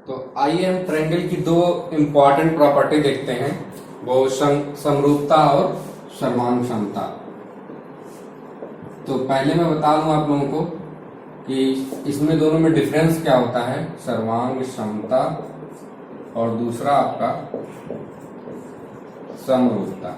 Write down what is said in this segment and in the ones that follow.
तो आइए हम ट्रायंगल की दो इंपॉर्टेंट प्रॉपर्टी देखते हैं, वो समरूपता और सर्वांग क्षमता। तो पहले मैं बता दूं आप लोगों को कि इसमें दोनों में डिफरेंस क्या होता है, सर्वांग क्षमता और दूसरा आपका समरूपता।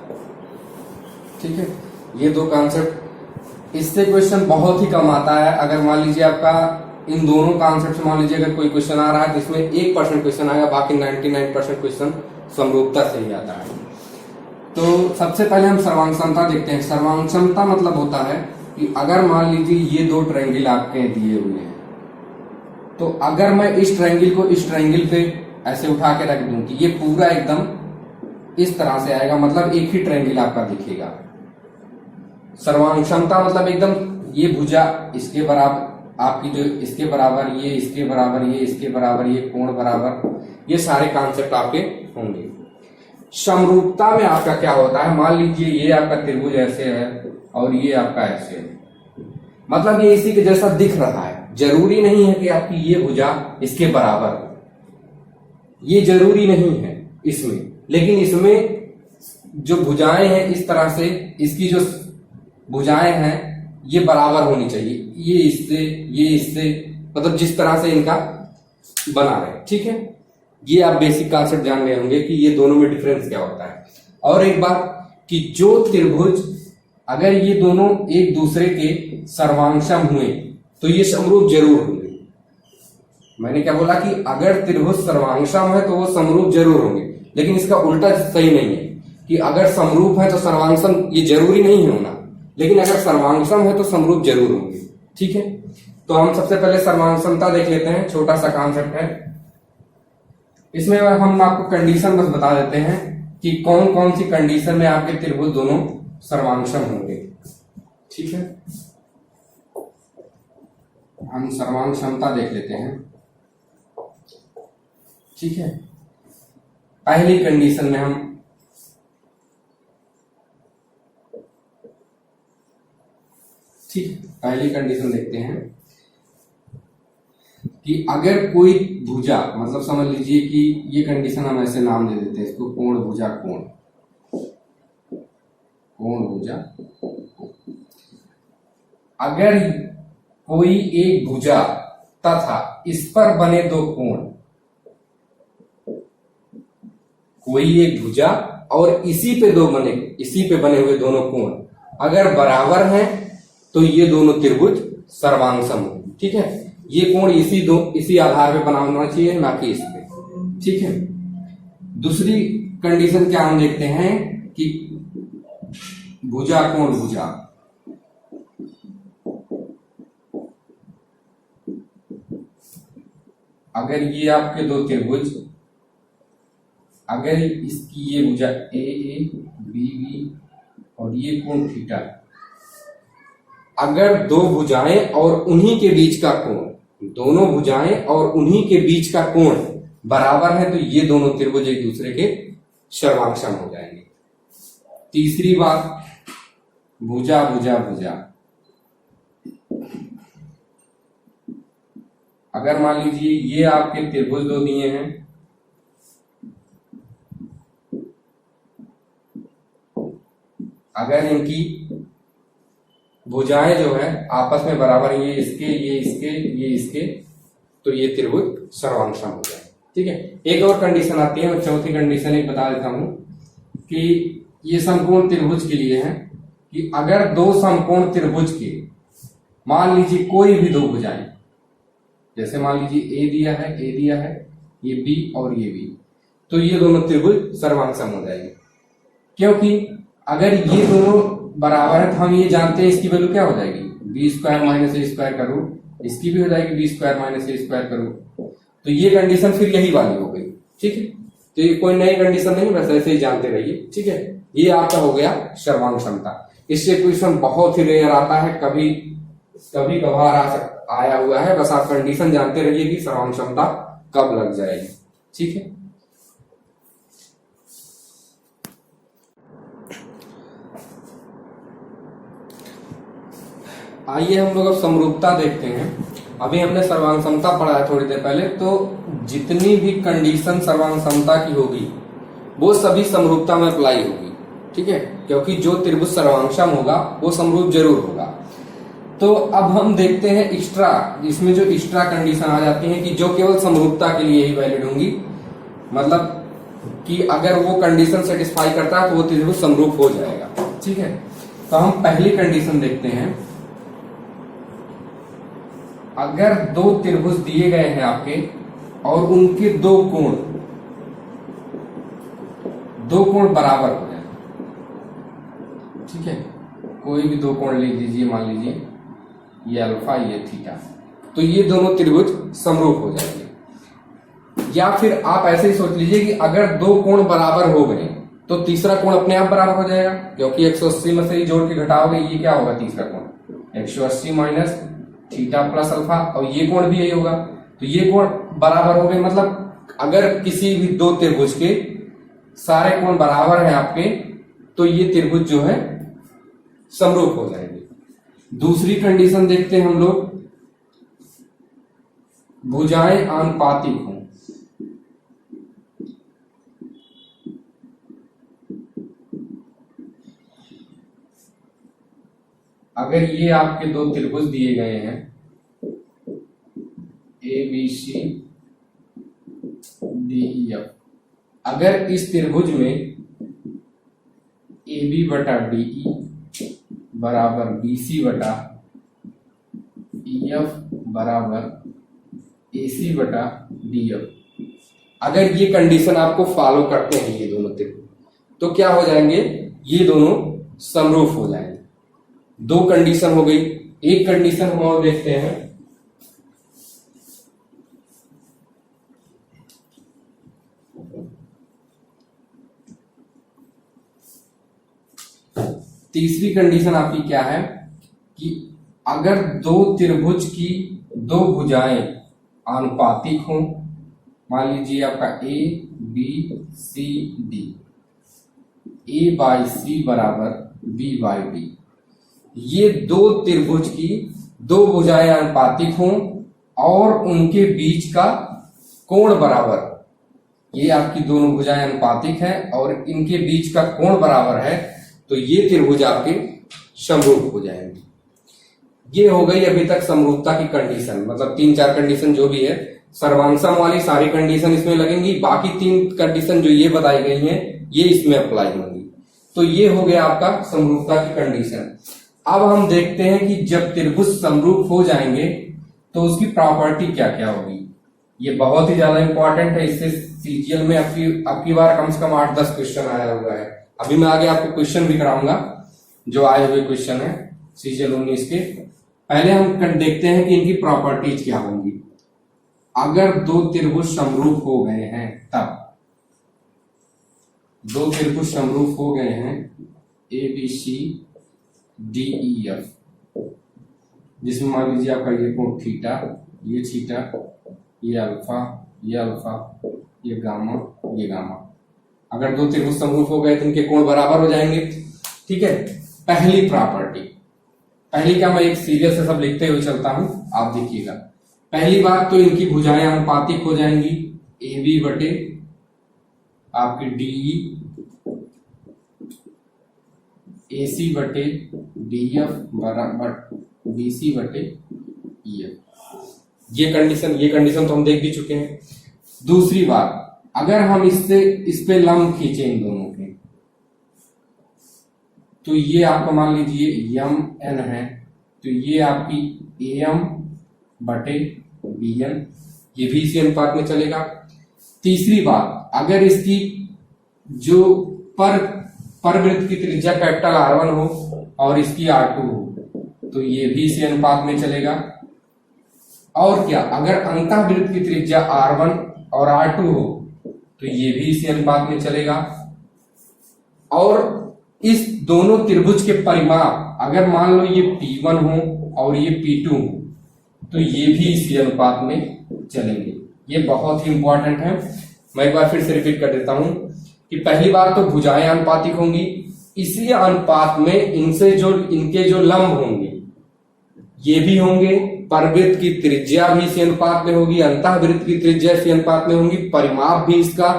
ठीक है, ये दो कॉन्सेप्ट, इससे क्वेश्चन बहुत ही कम आता है। अगर मान लीजिए आपका इन दोनों कॉन्सेप्ट से मान लीजिए अगर कोई क्वेश्चन आ रहा है तो इसमें 1% क्वेश्चन आएगा, बाकी 99% क्वेश्चन समरूपता से ही आता है। तो सबसे पहले हम सर्वांग क्षमता देखते हैं। सर्वांग क्षमता मतलब होता है कि अगर मान लीजिए ये दो ट्रायंगल आपके दिए हुए हैं, तो अगर मैं इस ट्रायंगल को इस ट्रायंगल पे ऐसे उठा के रख दूं कि ये पूरा एकदम इस तरह से आएगा, मतलब एक ही ट्रायंगल आपका दिखेगा। सर्वांग क्षमता मतलब एकदम ये भुजा इसके बराबर, आपकी जो इसके बराबर, ये इसके बराबर, ये इसके बराबर, ये कोण बराबर, ये सारे कॉन्सेप्ट आपके होंगे। समरूपता में आपका क्या होता है, मान लीजिए ये आपका त्रिभुज ऐसे है और ये आपका ऐसे है, मतलब ये इसी के जैसा दिख रहा है। जरूरी नहीं है कि आपकी ये भुजा इसके बराबर, ये जरूरी नहीं है इसमें, लेकिन इसमें जो भुजाएं हैं इस तरह से, इसकी जो भुजाएं हैं ये बराबर होनी चाहिए, ये इससे, मतलब जिस तरह से इनका बना रहे। ठीक है, ये आप बेसिक कॉन्सेप्ट जान गए होंगे कि ये दोनों में डिफरेंस क्या होता है। और एक बात कि जो त्रिभुज अगर ये दोनों एक दूसरे के सर्वांगसम हुए तो ये समरूप जरूर होंगे। मैंने क्या बोला कि अगर त्रिभुज सर्वांगसम है तो वो समरूप जरूर होंगे, लेकिन इसका उल्टा सही नहीं है कि अगर समरूप है तो सर्वांगसम ये जरूरी नहीं होना, लेकिन अगर सर्वांगसम है तो समरूप जरूर होंगे। ठीक है, तो हम सबसे पहले सर्वांग क्षमता देख लेते हैं, छोटा सा कॉन्सेप्ट है। इसमें हम आपको कंडीशन बस बता देते हैं कि कौन कौन सी कंडीशन में आपके त्रिभुज दोनों सर्वांगसम होंगे। ठीक है, हम सर्वांग क्षमता देख लेते हैं। ठीक है, पहली कंडीशन में हम पहली कंडीशन देखते हैं कि अगर कोई भुजा, मतलब समझ लीजिए कि ये कंडीशन हम ऐसे नाम दे देते हैं इसको, कोण भुजा कोण, कोण भुजा। अगर कोई एक भुजा तथा इस पर बने दो कोण, कोई एक भुजा और इसी पे बने हुए दोनों कोण अगर बराबर हैं तो ये दोनों त्रिभुज सर्वांगसम हो। ठीक है, ये कोण इसी आधार पे बना होना चाहिए, ना कि इस पे। ठीक है, दूसरी कंडीशन क्या हम देखते हैं कि भुजा कोण भुजा, अगर ये आपके दो त्रिभुज, अगर इसकी ये भुजा ए बी बी और ये कोण थीटा, अगर दो भुजाएं और उन्हीं के बीच का कोण, दोनों भुजाएं और उन्हीं के बीच का कोण बराबर है तो ये दोनों त्रिभुज एक दूसरे के सर्वांगसम हो जाएंगे। तीसरी बात, भुजा भुजा भुजा, अगर मान लीजिए ये आपके त्रिभुज दो दिए हैं, अगर इनकी भुजाएं जो है आपस में बराबर, ये इसके, तो ये त्रिभुज सर्वांगसम हो जाए। ठीक है, एक और कंडीशन आती है, मैं चौथी कंडीशन एक बता देता हूं कि ये समकोण त्रिभुज के लिए है कि अगर दो समकोण त्रिभुज के, मान लीजिए कोई भी दो भुजाएं, जैसे मान लीजिए ए दिया है, ये बी और ये बी, तो ये दोनों त्रिभुज सर्वांगसम हो जाएंगे। क्योंकि अगर ये दोनों बराबर है तो हम ये जानते हैं इसकी वैल्यू क्या हो जाएगी, बी स्क्वायर माइनस ए स्क्वायर का रूट, इसकी भी हो जाएगी बी स्क्वायर माइनस ए स्क्वायर का रूट, तो ये कंडीशन फिर यही वाली हो गई। ठीक है, तो ये कोई नई कंडीशन नहीं, बस ऐसे ही जानते रहिए। ठीक है, ये आपका हो गया सर्वांग क्षमता। इससे क्वेश्चन बहुत ही रेयर आता है, कभी कभार आया हुआ है, बस आप कंडीशन जानते रहिए कि सर्वांग क्षमता कब लग जाएगी। ठीक है, आइए हम लोग अब समरूपता देखते हैं। अभी हमने सर्वांग समता पढ़ा है थोड़ी देर पहले, तो जितनी भी कंडीशन सर्वांग समता की होगी वो सभी समरूपता में अप्लाई होगी, ठीक है, क्योंकि जो त्रिभुज सर्वांगसम होगा वो समरूप जरूर होगा। तो अब हम देखते हैं एक्स्ट्रा, इसमें जो एक्स्ट्रा कंडीशन आ जाती है कि जो केवल समरूपता के लिए ही वैलिड होंगी, मतलब कि अगर वो कंडीशन सेटिस्फाई करता है तो वो त्रिभुज समरूप हो जाएगा, ठीक है। तो हम पहली कंडीशन देखते हैं। अगर दो त्रिभुज दिए गए हैं आपके और उनके दो कोण बराबर हो जाए, ठीक है, कोई भी दो कोण ले लीजिए, मान लीजिए ये अल्फा ये थीटा, तो ये दोनों त्रिभुज समरूप हो जाएंगे। या फिर आप ऐसे ही सोच लीजिए कि अगर दो कोण बराबर हो गए तो तीसरा कोण अपने आप बराबर हो जाएगा, क्योंकि 180 में से ही जोड़ के घटाओगे, ये क्या होगा तीसरा कोण 180 माइनस थीटा प्लस अल्फा, और ये कोण भी यही होगा, तो ये कोण बराबर हो गए। मतलब अगर किसी भी दो त्रिभुज के सारे कोण बराबर हैं आपके, तो ये त्रिभुज जो है समरूप हो जाएंगे। दूसरी कंडीशन देखते हैं हम लोग, भुजाएं आनुपातिक हों। अगर ये आपके दो त्रिभुज दिए गए हैं A B C D E F, अगर इस त्रिभुज में ए बी बटा डी ई बराबर बी सी बटा ई एफ बराबर ए सी बटा डी एफ, अगर ये कंडीशन आपको फॉलो करते हैं ये दोनों त्रिभुज, तो क्या हो जाएंगे, ये दोनों समरूप हो जाएंगे। दो कंडीशन हो गई। एक कंडीशन हम और देखते हैं, तीसरी कंडीशन आपकी क्या है कि अगर दो त्रिभुज की दो भुजाएं आनुपातिक हों, मान लीजिए आपका A B C D, A by C बराबर बी बाई डी, ये दो त्रिभुज की दो भुजाएं आनुपातिक हों और उनके बीच का कोण बराबर, ये आपकी दोनों भुजाएं अनुपातिक हैं और इनके बीच का कोण बराबर है, तो ये त्रिभुज आपके समरूप हो जाएंगे। ये हो गई अभी तक समरूपता की कंडीशन, मतलब 3-4 कंडीशन जो भी है, सर्वांगसम वाली सारी कंडीशन इसमें लगेंगी, बाकी 3 कंडीशन जो ये बताई गई हैं ये इसमें अप्लाई होंगी। तो ये हो गया आपका समरूपता की कंडीशन। अब हम देखते हैं कि जब त्रिभुज समरूप हो जाएंगे तो उसकी प्रॉपर्टी क्या क्या होगी। ये बहुत ही ज्यादा इंपॉर्टेंट है, इससे सीजीएल में आपकी बार कम से कम 8-10 क्वेश्चन आया हुआ है। अभी मैं आगे आपको क्वेश्चन भी कराऊंगा जो आए हुए क्वेश्चन है सीजीएल 19 के। पहले हम देखते हैं कि इनकी प्रॉपर्टीज क्या होंगी। अगर दो त्रिभुज समरूप हो गए हैं, तब दो त्रिभुज समरूप हो गए हैं A B C D E F, जिसमें मान लीजिए आपका ये कोण थीटा, ये थीटा, ये अल्फा, ये गामा, ये गामा। अगर दो त्रिभुज समरूप हो गए तो इनके कोण बराबर हो जाएंगे, ठीक है। पहली प्रॉपर्टी, पहली क्या, मैं एक सीरियल से सब लिखते हुए चलता हूं, आप देखिएगा। पहली बात तो इनकी भुजाएं आनुपातिक हो जाएंगी, ए बी बटे आपकी डीई, ए सी बटे डी एफ बराबर बी सी बटे ई एफ। ये कंडीशन तो हम देख भी चुके हैं। दूसरी बात, अगर हम इस पे लंब खींचे इन दोनों के, तो ये आपको मान लीजिए एम एन है, तो ये आपकी ए एम बटे बी एन, ये भी इसी अनुपात में चलेगा। तीसरी बात, अगर इसकी जो परवृत्त की त्रिज्या कैपिटल R1 हो और इसकी R2 हो, तो ये भी इसी अनुपात में चलेगा। और क्या, अगर अंतःवृत्त की त्रिज्या R1 और R2 हो, तो ये भी इसी अनुपात में चलेगा। और इस दोनों त्रिभुज के परिमाप, अगर मान लो ये P1 हो और ये P2 हो, तो ये भी इसी अनुपात में चलेंगे। ये बहुत ही इंपॉर्टेंट है। मैं एक बार फिर से रिपीट कर देता हूं कि पहली बात तो भुजाएं आनुपातिक होंगी, इसी अनुपात में इनके जो लंब होंगे ये भी होंगे, परवृत्त की त्रिज्या भी इसी अनुपात में होगी, अंतःवृत्त की त्रिज्या इसी अनुपात में होगी, परिमाप भी इसका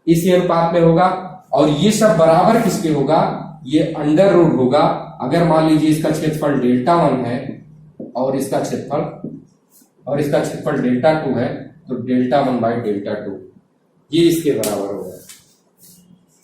इसी अनुपात में होगा, और ये सब बराबर किसके होगा, ये अंडर रूट होगा। अगर मान लीजिए इसका क्षेत्रफल डेल्टा 1 है और इसका क्षेत्रफल डेल्टा 2 है, तो डेल्टा 1 बाई डेल्टा 2 ये इसके बराबर होगा।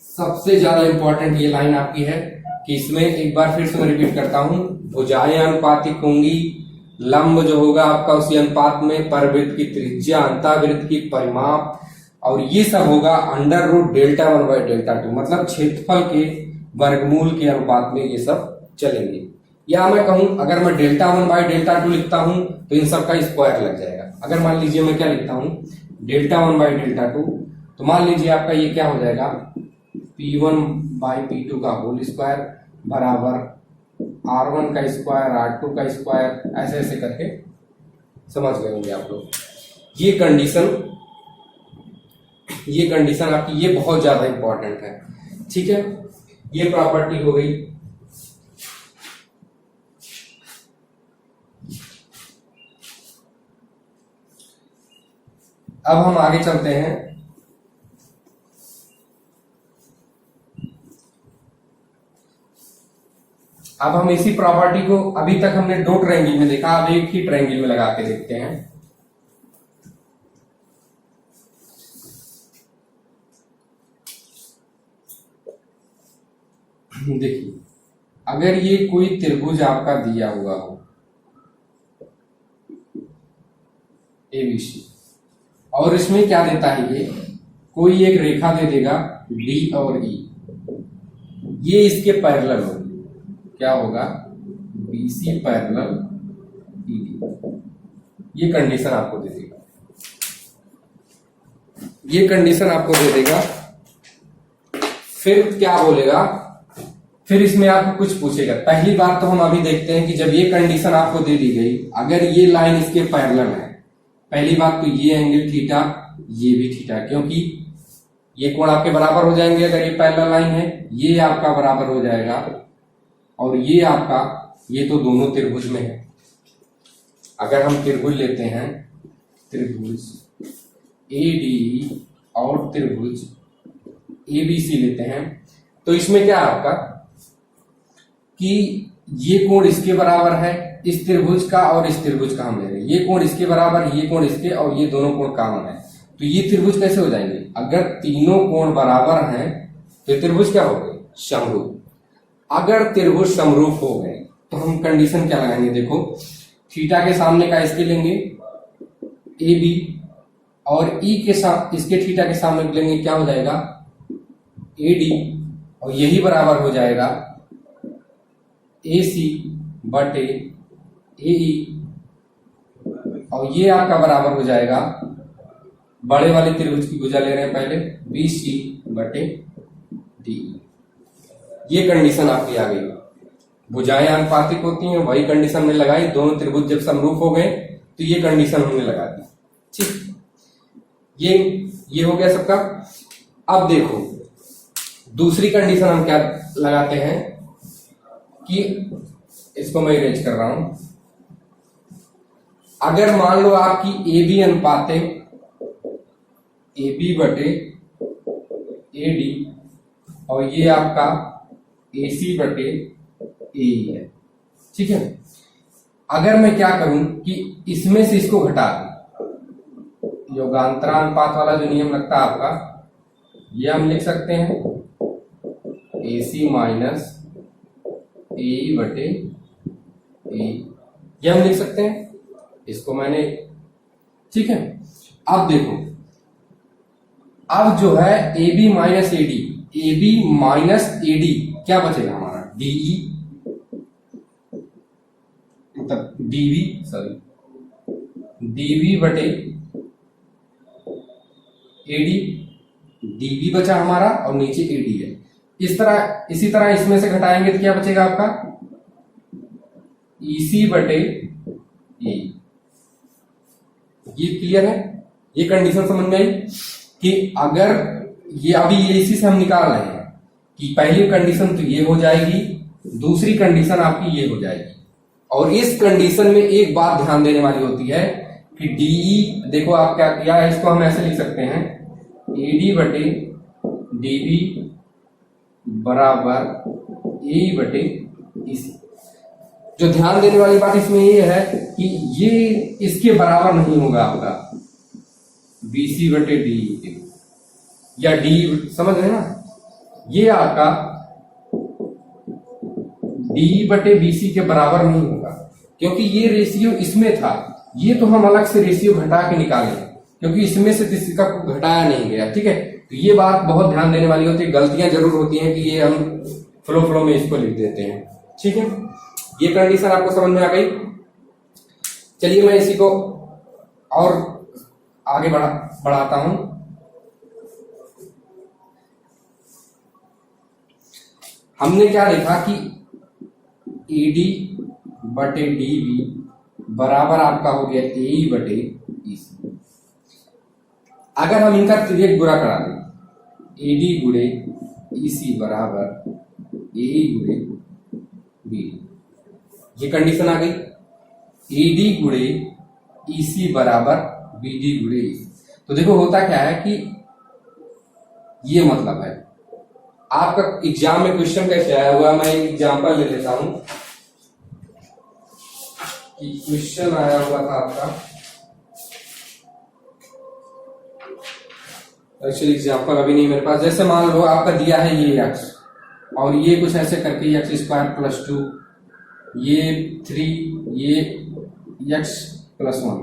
सबसे ज्यादा इंपॉर्टेंट ये लाइन आपकी है कि इसमें एक बार फिर से मैं रिपीट करता हूं, भुजाएं अनुपातिक होंगी, लंब जो होगा आपका उसी अनुपात में, परवृत्त की त्रिज्या, अंतःवृत्त की परिमाप, और ये सब होगा under root delta 1 by delta 2, मतलब क्षेत्रफल के वर्गमूल के अनुपात में ये सब चलेंगे। या मैं कहूं अगर मैं डेल्टा 1 बाई डेल्टा 2 लिखता हूं तो इन सब का स्क्वायर लग जाएगा। अगर मान लीजिए मैं क्या लिखता हूं, डेल्टा 1 बाई डेल्टा 2, तो मान लीजिए आपका ये क्या हो जाएगा, P1 बाई P2 का होल स्क्वायर बराबर R1 का स्क्वायर, R2 का स्क्वायर, ऐसे ऐसे करके समझ गए होंगे आप लोग। ये कंडीशन आपकी ये बहुत ज्यादा इंपॉर्टेंट है, ठीक है। ये प्रॉपर्टी हो गई। अब हम आगे चलते हैं। अब हम इसी प्रॉपर्टी को, अभी तक हमने 2 ट्रायंगल में देखा, अब एक ही ट्रायंगल में लगा के देखते हैं। देखिए, अगर ये कोई त्रिभुज आपका दिया हुआ हो ABC, और इसमें क्या देता है, ये कोई एक रेखा दे देगा D और E, ये इसके पैरेलल होगी, क्या होगा, BC पैरेलल ED, ये कंडीशन आपको दे देगा, ये कंडीशन आपको दे देगा। फिर क्या बोलेगा, फिर इसमें आपको कुछ पूछेगा। पहली बात तो हम अभी देखते हैं कि जब ये कंडीशन आपको दे दी गई, अगर ये लाइन इसके पैरेलल है, पहली बात तो ये एंगल थीटा, ये भी थीटा, क्योंकि ये कोण आपके बराबर हो जाएंगे। अगर ये पैरेलल लाइन है, ये आपका बराबर हो जाएगा, और ये आपका, ये तो दोनों त्रिभुज में है। अगर हम त्रिभुज लेते हैं, त्रिभुज AD और त्रिभुज ABC लेते हैं, तो इसमें क्या है आपका कि ये कोण इसके बराबर है, इस त्रिभुज का और इस त्रिभुज का हम ले रहे हैं, ये कोण इसके बराबर, ये कोण इसके, और ये दोनों कोण कॉमन है, तो ये त्रिभुज कैसे हो जाएंगे, अगर तीनों कोण बराबर हैं तो त्रिभुज क्या हो गए, समरूप। अगर त्रिभुज समरूप हो गए तो हम कंडीशन क्या लगाएंगे, देखो, थीटा के सामने का इसके लेंगे AB, और E के साथ इसके थीटा के सामने लेंगे, क्या हो जाएगा AD, और यही बराबर हो जाएगा AC बटे AE, और ये आपका बराबर हो जाएगा, बड़े वाले त्रिभुज की भुजा ले रहे हैं पहले, BC बटे DE। ये कंडीशन आपकी आ गई। भुजाएं अनुपातिक होती हैं, वही कंडीशन में लगाई, दोनों त्रिभुज जब समरूप हो गए तो ये कंडीशन हमने लगा दी, ठीक। ये हो गया सबका। अब देखो, दूसरी कंडीशन हम क्या लगाते हैं कि, इसको मैं इरेज कर रहा हूं, अगर मान लो आपकी AB अनुपात है AB बटे AD, और ये आपका AC बटे AE है, ठीक है। अगर मैं क्या करूं कि इसमें से इसको घटा दूं, योगांतरानुपात वाला जो नियम लगता है आपका, ये हम लिख सकते हैं AC माइनस AE बटे AE, ये हम लिख सकते हैं, इसको मैंने, ठीक है। अब देखो, अब जो है AB minus AD, AB minus AD क्या बचेगा हमारा, DE, मतलब DB बटे AD, DB बचा हमारा और नीचे AD है। इसी तरह इसमें से घटाएंगे तो क्या बचेगा आपका, EC बटे AE। ये क्लियर है, ये कंडीशन समझ में आई कि अगर ये अभी ये इसी से हम निकाल रहे हैं कि पहली कंडीशन तो ये हो जाएगी, दूसरी कंडीशन आपकी ये हो जाएगी, और इस कंडीशन में एक बात ध्यान देने वाली होती है कि डीई, देखो आप क्या किया है, इसको हम ऐसे लिख सकते हैं एडी बटे डीबी बराबर ए बटे ईसी। जो ध्यान देने वाली बात इसमें ये है कि ये इसके बराबर नहीं होगा आपका बीसी बटे डी या डी, समझ रहे ना, ये आपका डी बटे बीसी के बराबर नहीं होगा, क्योंकि ये रेशियो इसमें था, ये तो हम अलग से रेशियो घटा के निकाले क्योंकि इसमें से किसी का घटाया नहीं गया। ठीक है, तो ये बात बहुत ध्यान देने वाली होती है। गलतियां जरूर होती हैं कि ये हम फ्लो में इसको लिख देते हैं। ठीक है, ये कंडीशन आपको समझ में आ गई। चलिए मैं इसी को और आगे बढ़ाता हूं। हमने क्या देखा कि ईडी बटे डीबी बराबर आपका हो गया ए बटे ईसी। अगर हम इनका तिर्यक गुणा करा दें, एडी गुणे ईसी बराबर ए गुणे बी, ये कंडीशन आ गई। एडी गुणे ईसी बराबर बीडी गुणे ईसी। तो देखो होता क्या है कि ये मतलब है आपका एग्जाम में क्वेश्चन कैसे आया हुआ, मैं एक एग्जाम्पल ले लेता हूं कि क्वेश्चन आया हुआ था आपका, एक्चुअली एग्जाम्पल अभी नहीं मेरे पास। जैसे मान लो आपका दिया है ये x और ये कुछ ऐसे करके x स्क्वायर प्लस 2, ये 3, ये x प्लस 1,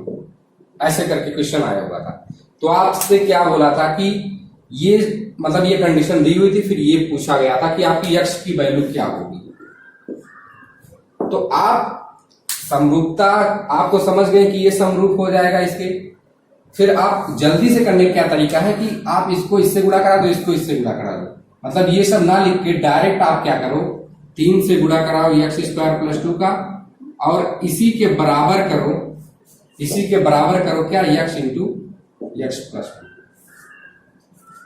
ऐसे करके क्वेश्चन आया हुआ था। तो आपसे क्या बोला था कि ये मतलब ये कंडीशन दी हुई थी, फिर ये पूछा गया था कि आपकी x की वैल्यू क्या होगी। तो आप समरूपता आपको समझ गए कि ये समरूप हो जाएगा इसके। फिर आप जल्दी से करने का क्या तरीका है कि आप इसको इससे गुणा करा दो, इसको इससे गुणा करा दो। मतलब ये सब ना लिख के डायरेक्ट आप क्या करो, 3 से गुणा कराओ x स्क्वायर प्लस 2 का, और इसी के बराबर करो, इसी के बराबर करो क्या, x इंटू एक्स प्लस 2।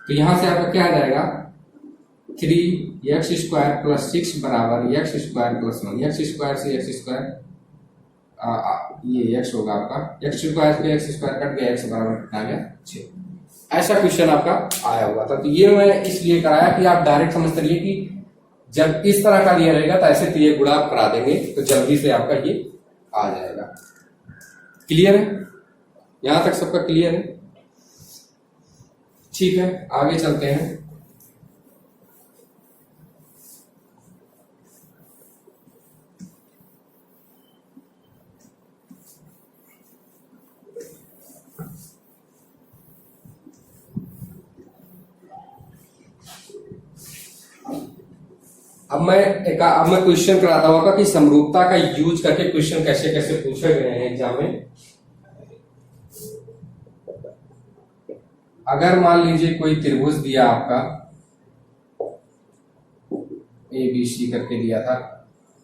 तो यहां से आपका क्या आ जाएगा, 3x स्क्वायर प्लस 6 बराबर x square plus 1। X square से एक्स स्क्वायर, ये x होगा आपका, x स्क्वायर से x स्क्वायर कट गया, x बराबर कितना आ गया 6। ऐसा क्वेश्चन आपका आया हुआ था। तो ये मैं इसलिए कराया कि आप डायरेक्ट समझ रहिए कि जब इस तरह का दिया रहेगा तो ऐसे तिर्यक गुणा आप करा देंगे तो जल्दी से आपका ये आ जाएगा। क्लियर है, यहां तक सबका क्लियर है? ठीक है, आगे चलते हैं। अब मैं क्वेश्चन कराता हूँ कि समरूपता का यूज करके क्वेश्चन कैसे कैसे पूछे गए हैं एग्जाम में। अगर मान लीजिए कोई त्रिभुज दिया आपका ए बी सी करके दिया था,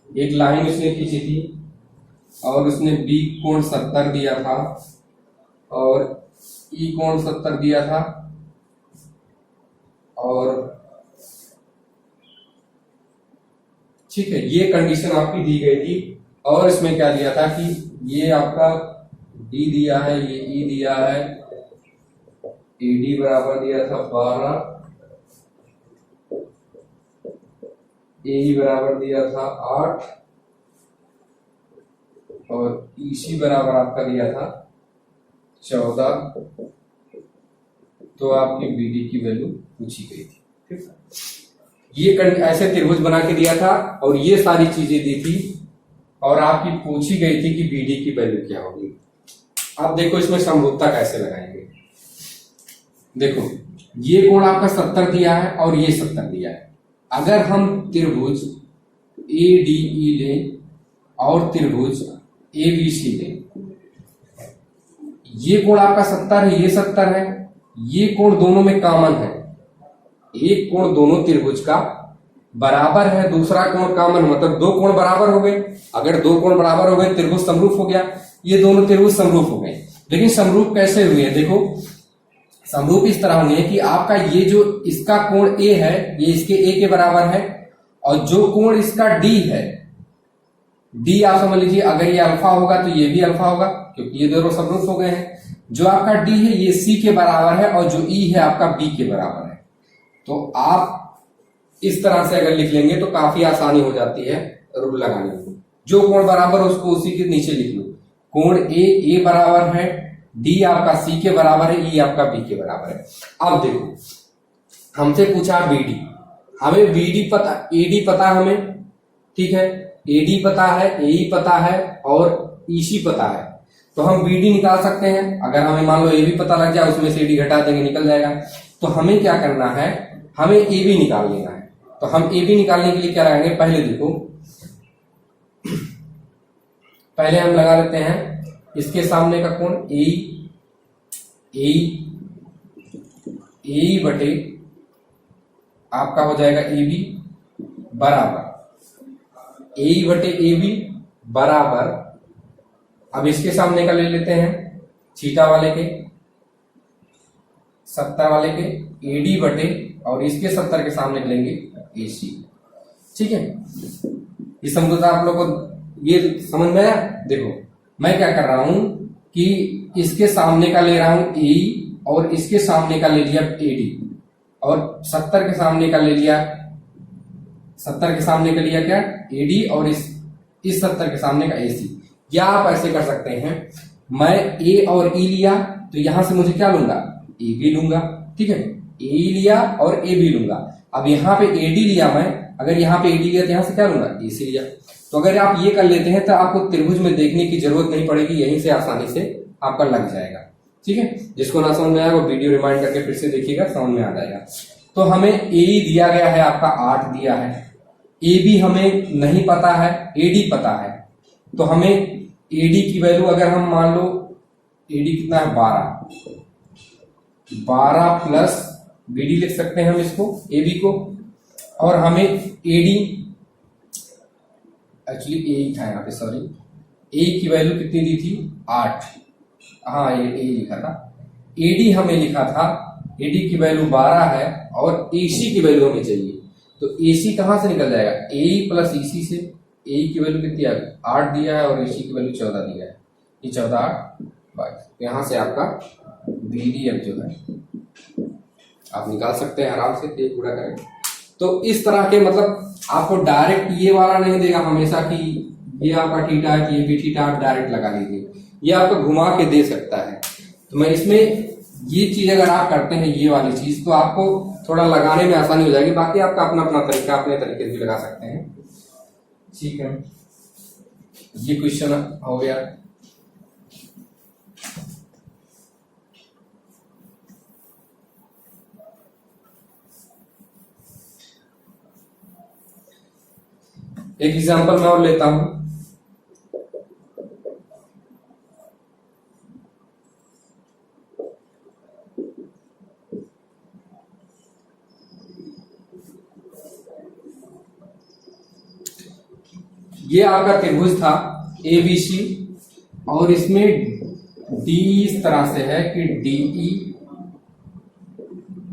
एक लाइन उसने खींची थी और उसने बी कोण 70 दिया था और ई कोण 70 दिया था, और ठीक है ये कंडीशन आपकी दी गई थी। और इसमें क्या दिया था कि ये आपका डी दिया है, ये ई दिया है, ईडी बराबर दिया था 12, ए बराबर दिया था 8 और ईसी बराबर आपका दिया था 14। तो आपकी बीडी की वैल्यू पूछी गई थी। ठीक है, ये ऐसे त्रिभुज बना के दिया था और ये सारी चीजें दी थी और आपकी पूछी गई थी कि बीडी की वैल्यू क्या होगी। अब देखो इसमें समरूपता कैसे लगाएंगे। देखो ये कोण आपका 70 दिया है और ये 70 दिया है। अगर हम त्रिभुज ADE लें और त्रिभुज ABC लें, ये कोण आपका 70 है, ये 70 है, ये कोण दोनों में कॉमन है। एक कोण दोनों त्रिभुज का बराबर है, दूसरा कोण कॉमन, मतलब दो कोण बराबर हो गए। अगर दो कोण बराबर हो गए त्रिभुज समरूप हो गया। ये दोनों त्रिभुज समरूप हो गए। लेकिन समरूप कैसे हुए हैं, देखो समरूप इस तरह होंगे कि आपका ये जो इसका कोण A है ये इसके A के बराबर है, और जो कोण इसका D है डी आप समझ लीजिए अगर ये अल्फा होगा तो ये भी अल्फा होगा, क्योंकि ये दोनों सबूत हो गए हैं। जो आपका डी है ये सी के बराबर है और जो ई है आपका बी के बराबर है। तो आप इस तरह से अगर लिख लेंगे तो काफी आसानी हो जाती है रूल लगाने में। जो कोण बराबर है उसको उसी के नीचे लिख लो। कोण ए बराबर है, डी आपका सी के बराबर है, ई आपका बी के बराबर है। अब देखो हमसे पूछा बीडी, हमें बीडी पता, एडी पता है हमें, ठीक है, एडी पता है, एई पता है और ईसी पता है, तो हम बीडी निकाल सकते हैं। अगर हमें मान लो ए भी पता लग जाए उसमें से एडी घटा देंगे निकल जाएगा। तो हमें क्या करना है, हमें ए बी निकाल लेना है। तो हम ए बी निकालने के लिए क्या लगाएंगे, पहले देखो पहले हम लगा लेते हैं इसके सामने का कोण ए बटे आपका हो जाएगा ए बी बराबर ए बटे ए बी बराबर, अब इसके सामने का ले लेते हैं थीटा वाले के 70 वाले के एडी बटे और इसके 70 के सामने लेंगे एसी। ठीक है, ये समझौता आप लोग को ये समझ में आया। देखो मैं क्या कर रहा हूं कि इसके सामने का ले रहा हूं ए और इसके सामने का ले लिया एडी और 70 के सामने का ले लिया, 70 के सामने का लिया क्या एडी और इस 70 के सामने का एसी। या आप ऐसे कर सकते हैं, मैं ए और ई लिया तो यहां से मुझे क्या लूंगा, ए बी लूंगा। ठीक है, ए लिया और ए बी लूंगा। अब यहाँ पे एडी लिया मैं, अगर यहाँ पे एडी लिया तो यहां से क्या लूंगा, ए सी लिया। तो अगर आप ये कर लेते हैं तो आपको त्रिभुज में देखने की जरूरत नहीं पड़ेगी, यहीं से आसानी से आपका लग जाएगा। ठीक है, जिसको ना समझ में आया वो वीडियो रिमाइंड करके फिर से देखिएगा, समझ में आ जाएगा। तो हमें ए दिया गया है आपका 8 दिया है, ए बी हमें नहीं पता है, एडी पता है। तो हमें एडी की वैल्यू अगर हम मान लो एडी कितना है 12 प्लस बीडी लिख सकते हैं हम इसको ए बी को, और हमें एडी एक्चुअली ए था यहाँ पे, सॉरी ए की वैल्यू कितनी दी थी 8, हाँ ए लिखा था। एडी हमें लिखा था, एडी की वैल्यू 12 है और एसी की वैल्यू हमें चाहिए। तो एसी कहां से निकल जाएगा, ए प्लस ईसी से। ए की वैल्यू कितनी है 8 दिया है और एसी की वैल्यू 14 दिया है, ये 14 8 22। यहां से आपका बीडीएफ जो है आप निकाल सकते हैं आराम से, ये पूरा करें। तो इस तरह के मतलब आपको डायरेक्ट ये वाला नहीं देगा हमेशा कि ये आपका थीटा है कि ये भी थीटा, आप डायरेक्ट लगा लीजिए, ये आपको घुमा के दे सकता है। तो मैं इसमें ये चीज अगर आप करते हैं ये वाली चीज तो आपको थोड़ा लगाने में आसानी हो जाएगी। बाकी आपका अपना अपना तरीका अपने तरीके से लगा सकते हैं। ठीक है, ये क्वेश्चन हो गया। एक एग्जांपल मैं और लेता हूं। ये आपका त्रिभुज था एबीसी और इसमें डी इस तरह से है कि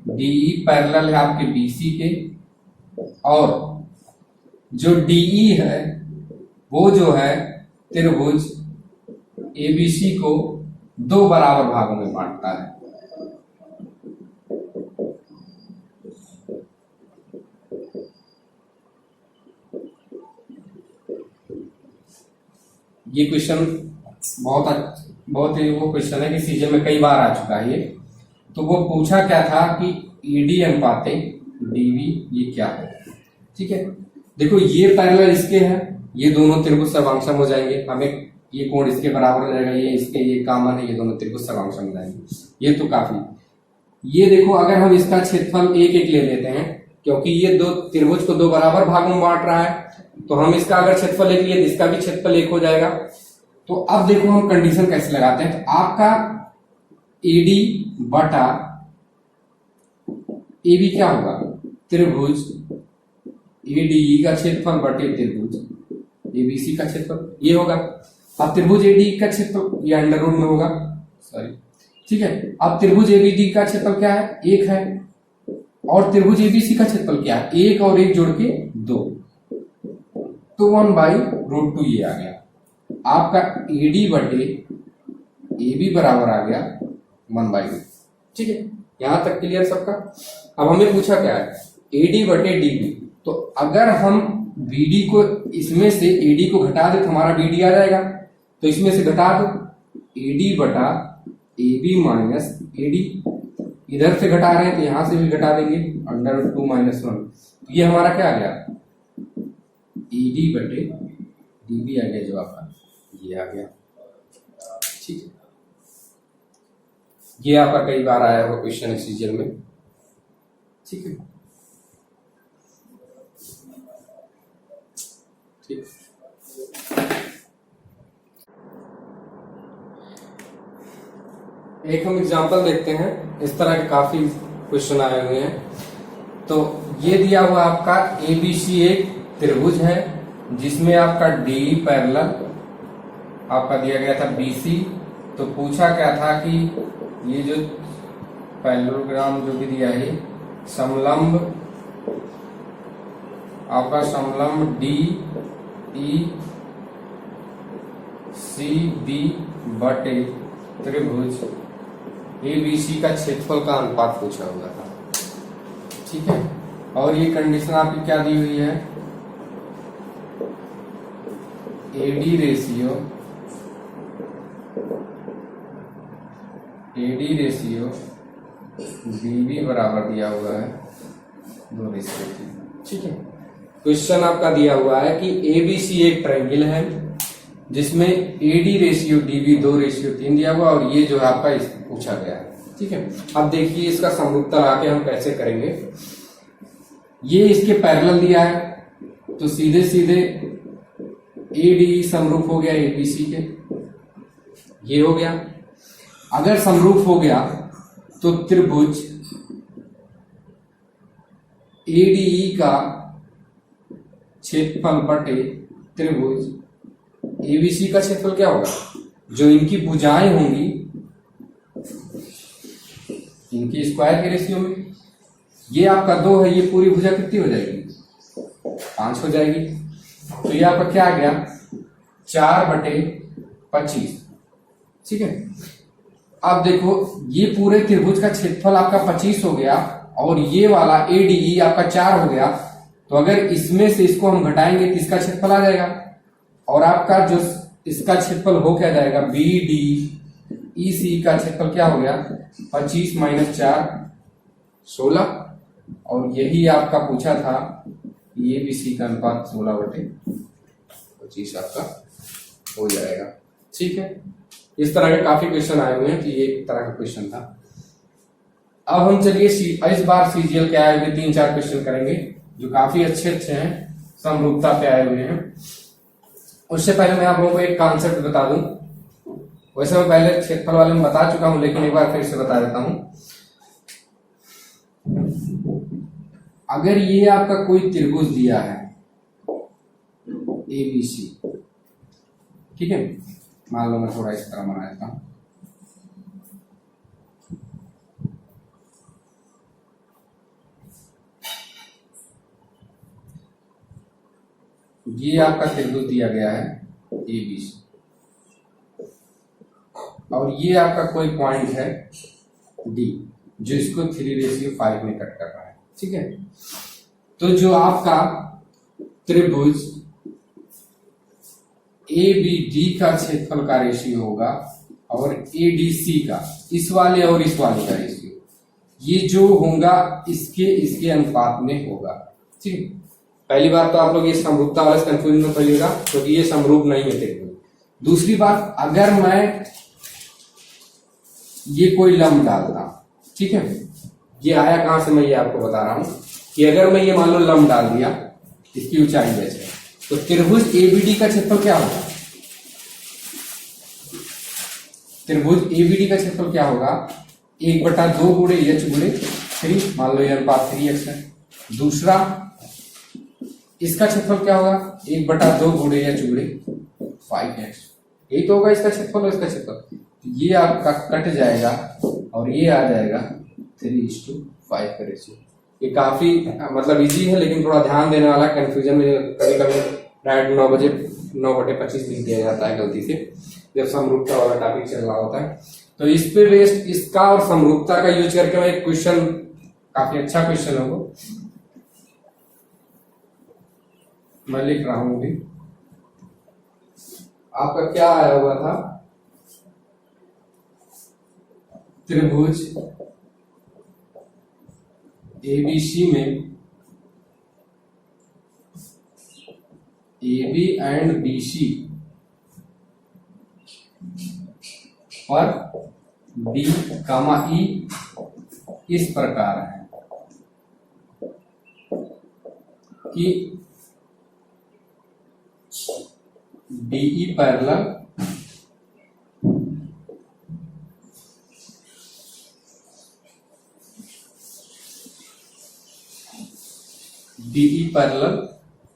डीई पैरेलल है आपके बीसी के, और जो डीई है वो जो है त्रिभुज एबीसी को 2 बराबर भागों में बांटता है। ये क्वेश्चन बहुत ही वो क्वेश्चन है कि सीजन में कई बार आ चुका है ये। तो वो पूछा क्या था कि ईडी अनुपाते डीवी ये क्या है। ठीक है, देखो ये पैरेलल इसके हैं, ये दोनों त्रिभुज सर्वांगसम हो जाएंगे, हमें ये कोण इसके बराबर हो जाएगा, ये इसके ये कॉमन है, ये दोनों त्रिभुज सर्वांगसम हो जाएंगे। ये तो काफी। ये देखो अगर हम इसका क्षेत्रफल एक एक ले लेते हैं, क्योंकि ये दो त्रिभुज को 2 बराबर भागों में बांट रहा है, तो हम इसका अगर क्षेत्रफल एक लिए तो इसका भी क्षेत्रफल 1 हो जाएगा। तो अब देखो हम कंडीशन कैसे लगाते हैं। तो आपका एडी बटा एबी क्या होगा, त्रिभुज एडीई का क्षेत्रफल बटे त्रिभुज एबीसी का क्षेत्रफल, ये होगा। अब त्रिभुज एडीई का क्षेत्रफल ये अंडर रूट में होगा, सॉरी। ठीक है, अब त्रिभुज एबीडी का क्षेत्रफल क्या है 1 है, और त्रिभुज एबीसी का क्षेत्रफल क्या है 1 और 1 जोड़ के 2। तो 1/√2 ये आ गया आपका AD बटे AB बराबर आ गया 1/2। ठीक है, यहां तक क्लियर सबका। अब हमें पूछा क्या है, AD बटे DB। तो अगर हम BD को इसमें से AD को घटा दे तो हमारा BD आ जाएगा, तो इसमें से घटा दो AD बटा AB माइनस AD। इधर से घटा रहे हैं तो यहां से भी घटा देंगे √2 - 1। तो ये हमारा क्या आ गया, AD बटे DB आ गया, जो आपका ये आ गया। ठीक है, ये आपका कई बार आया हुआ क्वेश्चन है सीजन में। ठीक है, ठीक। एक हम एग्जांपल देखते हैं, इस तरह के काफी क्वेश्चन आए हुए हैं। तो ये दिया हुआ आपका ABC एक त्रिभुज है जिसमें आपका DE पैरेलल आपका दिया गया था BC। तो पूछा क्या था कि ये जो पैरेललोग्राम जो भी दिया है समलंब आपका समलंब DECB बटे त्रिभुज ABC का क्षेत्रफल का अनुपात पूछा हुआ था। ठीक है, और ये कंडीशन आपकी क्या दी हुई है, AD रेशियो DB बराबर दिया हुआ है 2:3। ठीक है, क्वेश्चन आपका दिया हुआ है कि ABC एक ट्रायंगल है जिसमें AD रेशियो DB 2:3 दिया हुआ, और ये जो है आपका पूछा गया है। ठीक है, अब देखिए इसका समरूपता लाके हम कैसे करेंगे। ये इसके पैरेलल दिया है तो सीधे सीधे ADE समरूप हो गया ABC के, ये हो गया। अगर समरूप हो गया तो त्रिभुज ADE का क्षेत्रफल बटे त्रिभुज ABC का क्षेत्रफल क्या होगा, जो इनकी भुजाएं होंगी इनकी स्क्वायर के रेशियो में। ये आपका 2 है, ये पूरी भुजा कितनी हो जाएगी, 5 हो जाएगी। तो ये आपका क्या आ गया 4/25। ठीक है, अब देखो ये पूरे त्रिभुज का क्षेत्रफल आपका 25 हो गया और ये वाला ADE आपका 4 हो गया। तो अगर इसमें से इसको हम घटाएंगे तो इसका क्षेत्रफल आ जाएगा, और आपका जो इसका क्षेत्रफल हो क्या जाएगा, BDEC का क्षेत्रफल क्या हो गया 25 - 4 16। और यही आपका पूछा था ABC का अनुपात 16/25 आपका हो जाएगा। ठीक है, इस तरह के काफी क्वेश्चन आए हुए हैं, तो ये एक तरह का क्वेश्चन था। अब हम चलिए इस बार CGL के आए हुए 3-4 क्वेश्चन करेंगे जो काफी अच्छे हैं, समरूपता पे आए हुए हैं। उससे पहले मैं आप लोगों को एक कॉन्सेप्ट बता दूं। वैसे मैं पहले क्षेत्रफल वाले में बता चुका हूं, लेकिन एक बार फिर से बता देता हूं। अगर ये आपका कोई त्रिभुज दिया है ABC, ठीक है, मान लो मैं थोड़ा इस तरह बना देता हूं। ये आपका त्रिभुज दिया गया है ABC, और ये आपका कोई पॉइंट है D जो इसको 3:5 में कट कर रहा है। ठीक है, तो जो आपका त्रिभुज ABD का क्षेत्रफल का रेशियो होगा और ADC का, इस वाले और इस वाले का रेशियो, ये जो होगा इसके अनुपात में होगा। ठीक, पहली बात तो आप लोग ये समरूपता वाला कंफ्यूजन में पड़िएगा, क्योंकि ये समरूप नहीं है त्रिभुज। दूसरी बात, अगर मैं ये कोई लंब डालता, ठीक है, ये आया कहां से, मैं ये आपको बता रहा हूं कि अगर मैं ये मान लो लंब डाल दिया, इसकी ऊंचाई जैसे, तो त्रिभुज ABD का क्षेत्रफल क्या होगा, त्रिभुज ABD का क्षेत्रफल क्या होगा 1/2 गुणे H गुणे 3, मान लो ये अनुपात 3x है। दूसरा, इसका क्षेत्रफल क्या होगा 1/2 गुणे H गुणे 5x, यही तो होगा इसका क्षेत्रफल और इसका क्षेत्रफल। ये आपका कट जाएगा और ये आ जाएगा 3:5 का रेशियो। ये काफी मतलब इजी है, लेकिन थोड़ा ध्यान देने वाला, कंफ्यूजन में कभी कभी डायरेक्ट 9 बजे 9/25 लिख दिया जाता है गलती से जब समरूपता वाला टॉपिक चल रहा होता है। तो इस पे बेस्ड इसका और समरूपता का यूज करके मैं एक क्वेश्चन, काफी अच्छा क्वेश्चन है वो, मैं लिख रहा हूं अभी। आपका क्या आया हुआ था, त्रिभुज एबीसी में AB एंड BC और B, E इस प्रकार है कि DE पैरेलल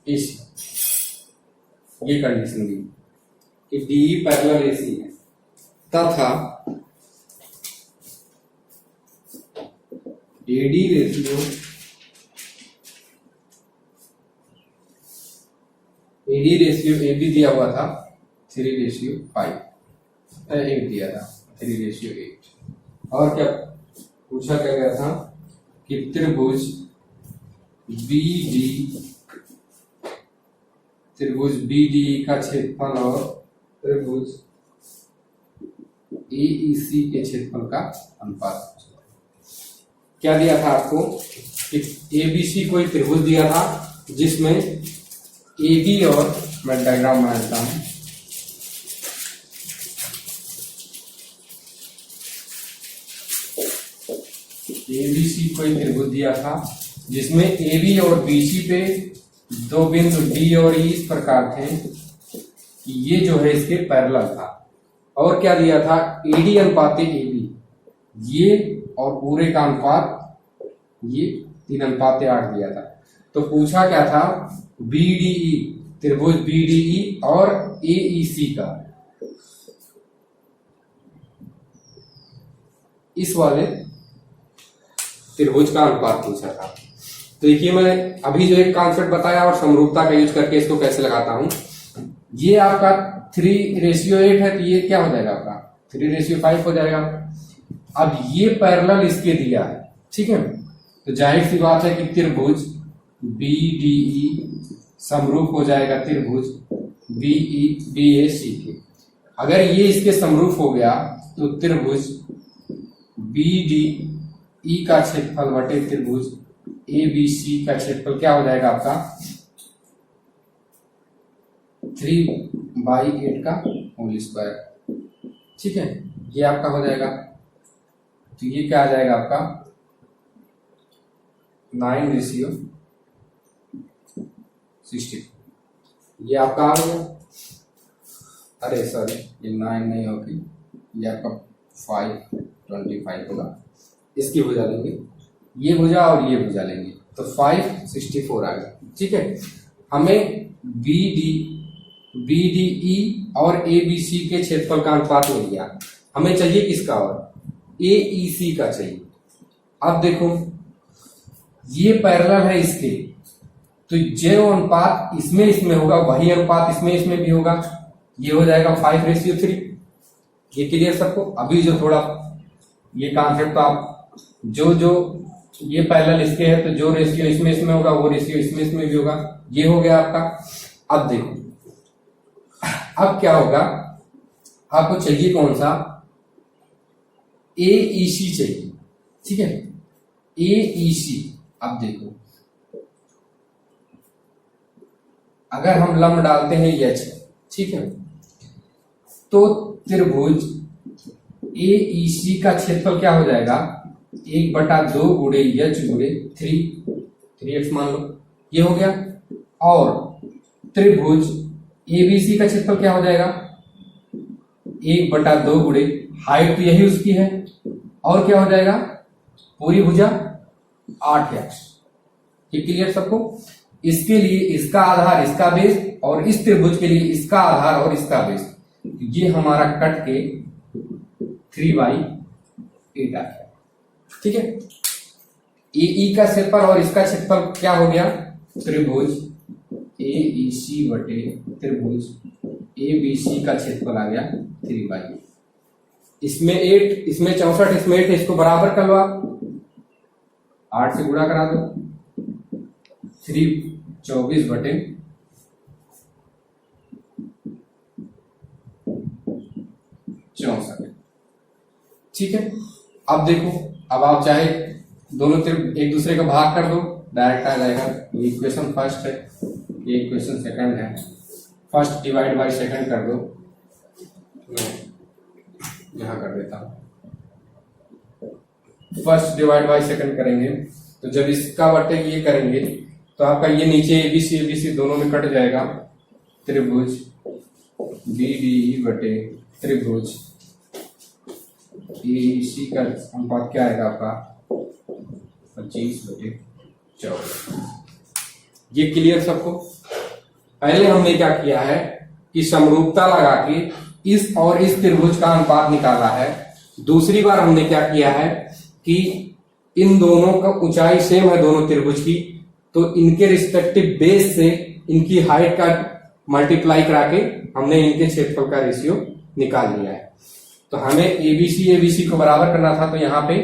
AC, ये कंडीशन दी कि DE पैरेलल AC है तथा AD रेशियो AB दिया हुआ था 3:5, 8 दिया था 3:8। और क्या पूछा क्या गया था कि त्रिभुज BDE का क्षेत्रफल और त्रिभुज AEC के क्षेत्रफल का अनुपात। क्या दिया था आपको कि ABC कोई त्रिभुज दिया था जिसमें AB और, मैं डायग्राम बना देता हूं, ABC कोई त्रिभुज दिया था जिसमें AB और BC पे दो बिंदु D और E इस प्रकार थे कि ये जो है इसके पैरेलल था। और क्या दिया था, AD अनुपात AB, ये और पूरे का अनुपात ये 3:8 दिया था। तो पूछा क्या था, BDE, त्रिभुज BDE और AEC का इस वाले त्रिभुज का अनुपात पूछा था। तो देखिए मैं अभी जो एक कॉन्सेप्ट बताया और समरूपता का यूज करके इसको कैसे लगाता हूं। ये आपका 3:8 है, तो ये क्या हो जाएगा आपका 3:5 हो जाएगा। अब ये पैरेलल इसके दिया है, ठीक है, तो जाहिर सी बात है कि त्रिभुज BDE समरूप हो जाएगा त्रिभुज BAC के। अगर ये इसके समरूप हो गया तो त्रिभुज BDE का क्षेत्रफल बटे त्रिभुज ABC का क्षेत्रफल क्या हो जाएगा आपका 3/8 का होल स्क्वायर, ठीक है, ये आपका हो जाएगा। तो ये क्या आ जाएगा आपका 9:60, ये आपका आ गया। अरे सॉरी, ये 9 नहीं होगी, ये आपका 5:25 होगा। इसकी भुजा लेंगे, ये भुजा और ये भुजा लेंगे, तो 5:64 आ गया, ठीक है। हमें BDE और ABC के क्षेत्रफल का अनुपात मिल गया। हमें चाहिए किसका, और AEC का चाहिए। अब देखो ये पैरेलल है इसके, तो जो अनुपात इसमें होगा वही अनुपात इसमें भी होगा। ये हो जाएगा 5:3। ये क्लियर सबको। अभी जो थोड़ा ये कॉन्सेप्ट आप जो ये पैरेलल इसके है, तो जो रेशियो इसमें होगा वो रेशियो इसमें भी होगा। ये हो गया आपका। अब देखो अब क्या होगा, आपको चाहिए कौन सा, AEC चाहिए, ठीक है, AEC। अब देखो अगर हम लंब डालते हैं H, ठीक है, तो त्रिभुज AEC का क्षेत्रफल क्या हो जाएगा 1/2 गुणे H गुणे 3x मान लो, ये हो गया। और त्रिभुज ABC का क्षेत्रफल क्या हो जाएगा 1/2 गुणे, हाइट तो यही उसकी है, और क्या हो जाएगा पूरी भुजा 8x। ये क्लियर सबको। इसके लिए इसका आधार इसका बेस, और इस त्रिभुज के लिए इसका आधार और इसका बेस, ये हमारा कट के 3/8 आ गया, ठीक है। AE का क्षेत्रफल और इसका क्षेत्रफल क्या हो गया, त्रिभुज AEC बटे त्रिभुज ABC का क्षेत्रफल आ गया 3/8। इसमें 8, इसमें 64, इसमें 8, इसको बराबर कर लो आप, 8 से गुणा करा दो, 24 बटे 64। ठीक है, अब देखो, अब आप चाहे दोनों तरफ एक दूसरे का भाग कर दो, डायरेक्ट आ जाएगा। ये इक्वेशन फर्स्ट है, ये इक्वेशन सेकंड है। फर्स्ट डिवाइड बाय सेकंड कर दो, मैं यहां कर देता हूं। फर्स्ट डिवाइड बाय सेकंड करेंगे तो जब इसका बटे ये करेंगे तो आपका ये नीचे ABC दोनों में कट जाएगा। त्रिभुज BDE बटे त्रिभुज AEC का अनुपात क्या आएगा आपका 25/14। ये क्लियर सबको? पहले हमने क्या किया है कि समरूपता लगा के इस और इस त्रिभुज का अनुपात निकाला है। दूसरी बार हमने क्या किया है कि इन दोनों का ऊंचाई सेम है दोनों त्रिभुज की, तो इनके रिस्पेक्टिव बेस से इनकी हाइट का मल्टीप्लाई करा के हमने इनके क्षेत्रफल का रेशियो निकाल लिया है। तो हमें ABC को बराबर करना था, तो यहाँ पे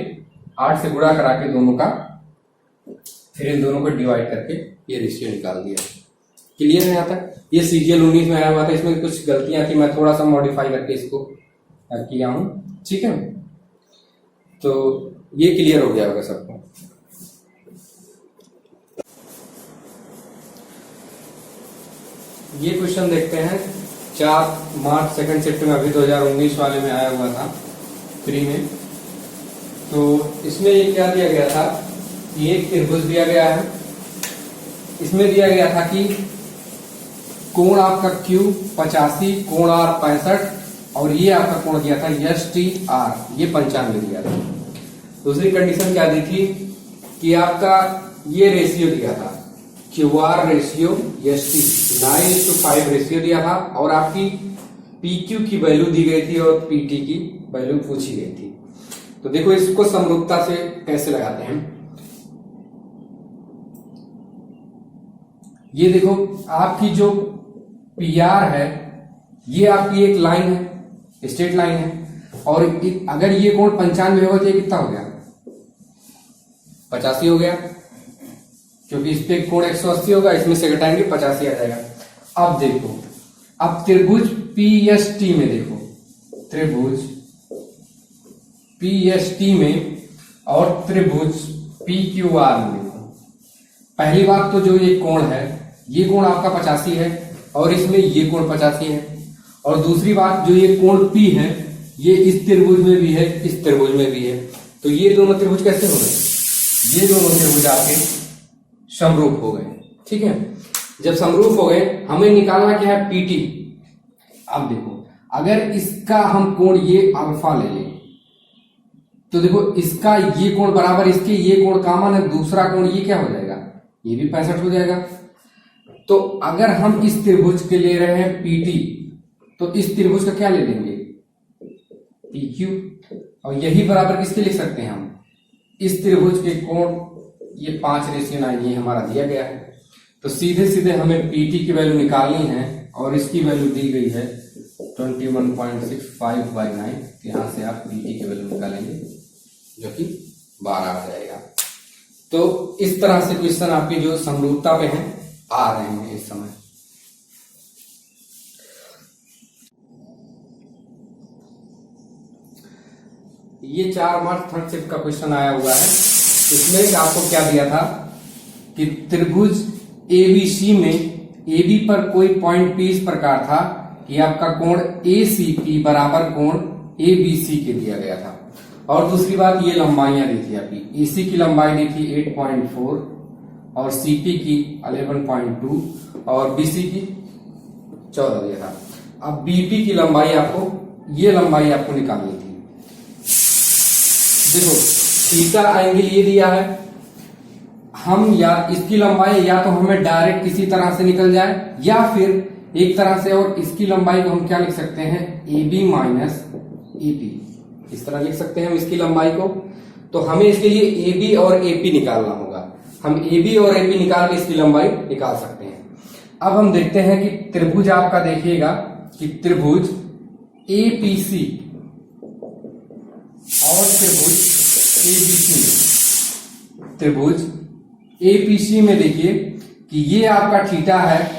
8 से गुणा करा के दोनों का, फिर इन दोनों को डिवाइड करके ये रेशियो निकाल दिया। क्लियर है यहाँ तक? ये CGL 19 में आया हुआ था, इसमें कुछ गलतियां थी, मैं थोड़ा सा मॉडिफाई करके इसको किया हूं। ठीक है, तो ये क्लियर हो गया होगा सबको। ये क्वेश्चन देखते हैं 4 मार्च सेकंड शिफ्ट में, अभी 2019 वाले में आया हुआ था फ्री में। तो इसमें ये क्या दिया गया था, ये एक त्रिभुज दिया गया है, इसमें दिया गया था कि कोण आपका Q 85, कोण R 65 और ये आपका कोण दिया था STR, ये 95 दिया था। दूसरी कंडीशन क्या दी थी कि आपका ये रेशियो दिया था QR रेशियो ST 9:5 रेशियो दिया था, और आपकी PQ की वैल्यू दी गई थी और PT की वैल्यू पूछी गई थी। तो देखो इसको समरूपता से कैसे लगाते हैं। ये देखो आपकी जो PR है ये आपकी एक लाइन है, स्ट्रेट लाइन है, और अगर ये कोण 95 होगा तो ये कितना हो गया 85 हो गया, क्योंकि इस पे कोण 180 होगा, इसमें से घटाएंगे 85 आ जाएगा। अब देखो, अब त्रिभुज PST में देखो, त्रिभुज PST में और त्रिभुज PQR में देखो। पहली बात तो जो ये कोण है, ये कोण आपका 85 है और इसमें ये कोण 85 है, और दूसरी बात जो ये कोण P है ये इस त्रिभुज में भी है, इस त्रिभुज में भी है। तो ये दोनों त्रिभुज कैसे हो गए, ये दोनों त्रिभुज आपके समरूप हो गए। ठीक है, जब समरूप हो गए हमें निकालना क्या है PT। अब देखो अगर इसका हम कोण ये अल्फा ले लें तो देखो इसका ये कोण बराबर इसके ये कोण कॉमन है, दूसरा कोण ये क्या हो जाएगा, ये भी 65 हो जाएगा। तो अगर हम इस त्रिभुज के ले रहे हैं PT, तो इस त्रिभुज का क्या ले लेंगे PQ, और यही बराबर किसके लिख सकते हैं हम, इस त्रिभुज के कोण ये 5:9 ये हमारा दिया गया है। तो सीधे सीधे हमें PT की वैल्यू निकालनी है और इसकी वैल्यू दी गई है 21.65/9। यहां से आप PT की वैल्यू निकालेंगे जो कि 12 आ जाएगा। तो इस तरह से क्वेश्चन आपकी जो समरूपता पे हैं आ रहे हैं इस समय। ये 4 मार्च थर्ड शिफ्ट का क्वेश्चन आया हुआ है। इसमें आपको क्या दिया था कि त्रिभुज ABC में AB पर कोई पॉइंट P इस प्रकार था कि आपका कोण ACP बराबर कोण ABC के दिया गया था, और दूसरी बात ये लंबाइयां दी थी आपकी, AC की लंबाई दी थी 8.4 और CP की 11.2 और BC की 14 दिया था। अब BP की लंबाई आपको, ये लंबाई आपको निकालनी थी। देखो थीटा एंगल ये दिया है, हम या इसकी लंबाई या तो हमें डायरेक्ट किसी तरह से निकल जाए, या फिर एक तरह से, और इसकी लंबाई को हम क्या लिख सकते हैं AB माइनस EP, इस तरह लिख सकते हैं हम इसकी लंबाई को। तो हमें इसके लिए AB और AP निकालना होगा। हम AB और AP निकाल के इसकी लंबाई निकाल सकते हैं। अब हम देखते हैं कि त्रिभुज आपका देखिएगा कि त्रिभुज एपीसी और त्रिभुज एबीसी में, त्रिभुज एपीसी में देखिए कि ये आपका थीटा है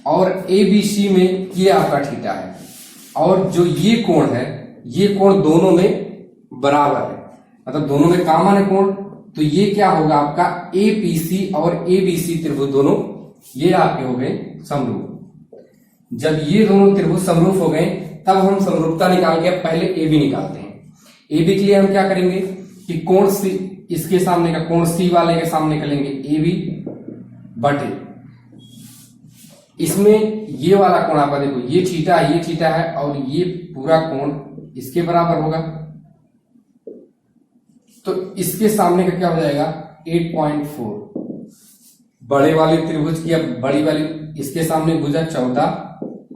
और एबीसी में ये आपका थीटा है, और जो ये कोण है ये कोण दोनों में बराबर है, मतलब दोनों में कॉमन है कोण। तो ये क्या होगा आपका एपीसी और एबीसी त्रिभुज दोनों ये आपके हो गए समरूप। जब ये दोनों त्रिभुज समरूप हो गए तब हम समरूपता निकाल के पहले एबी निकालते हैं। एबी के लिए हम क्या करेंगे कि कोण सी, इसके सामने का कोण सी वाले के सामने का लेंगे एबी बटे, इसमें ये वाला कोण आपका देखो ये थीटा है और ये पूरा कोण इसके बराबर होगा, तो इसके सामने का क्या हो जाएगा 8.4। बड़े वाले त्रिभुज की अब बड़ी वाली इसके सामने भुजा 14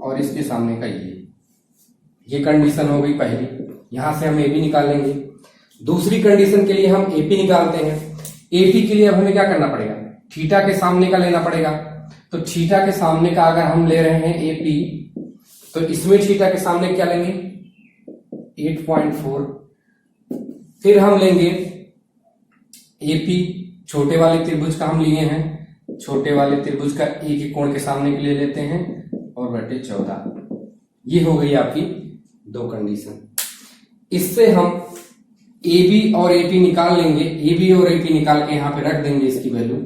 और इसके सामने का ये कंडीशन हो गई पहली। यहां से हम एबी निकाल लेंगे। दूसरी कंडीशन के लिए हम एपी निकालते हैं। एपी के लिए अब हमें क्या करना पड़ेगा, थीटा के सामने का लेना पड़ेगा। तो थीटा के सामने का अगर हम ले रहे हैं एपी, तो इसमें थीटा के सामने क्या लेंगे 8.4। फिर हम लेंगे एपी, छोटे वाले त्रिभुज का हम लिए हैं, छोटे वाले त्रिभुज का एक एक कोण के सामने के लिए लेते हैं और बटे 14। ये हो गई आपकी दो कंडीशन। इससे हम एबी और एपी निकाल लेंगे। एबी और एपी निकाल के यहाँ पे रख देंगे इसकी वैल्यू,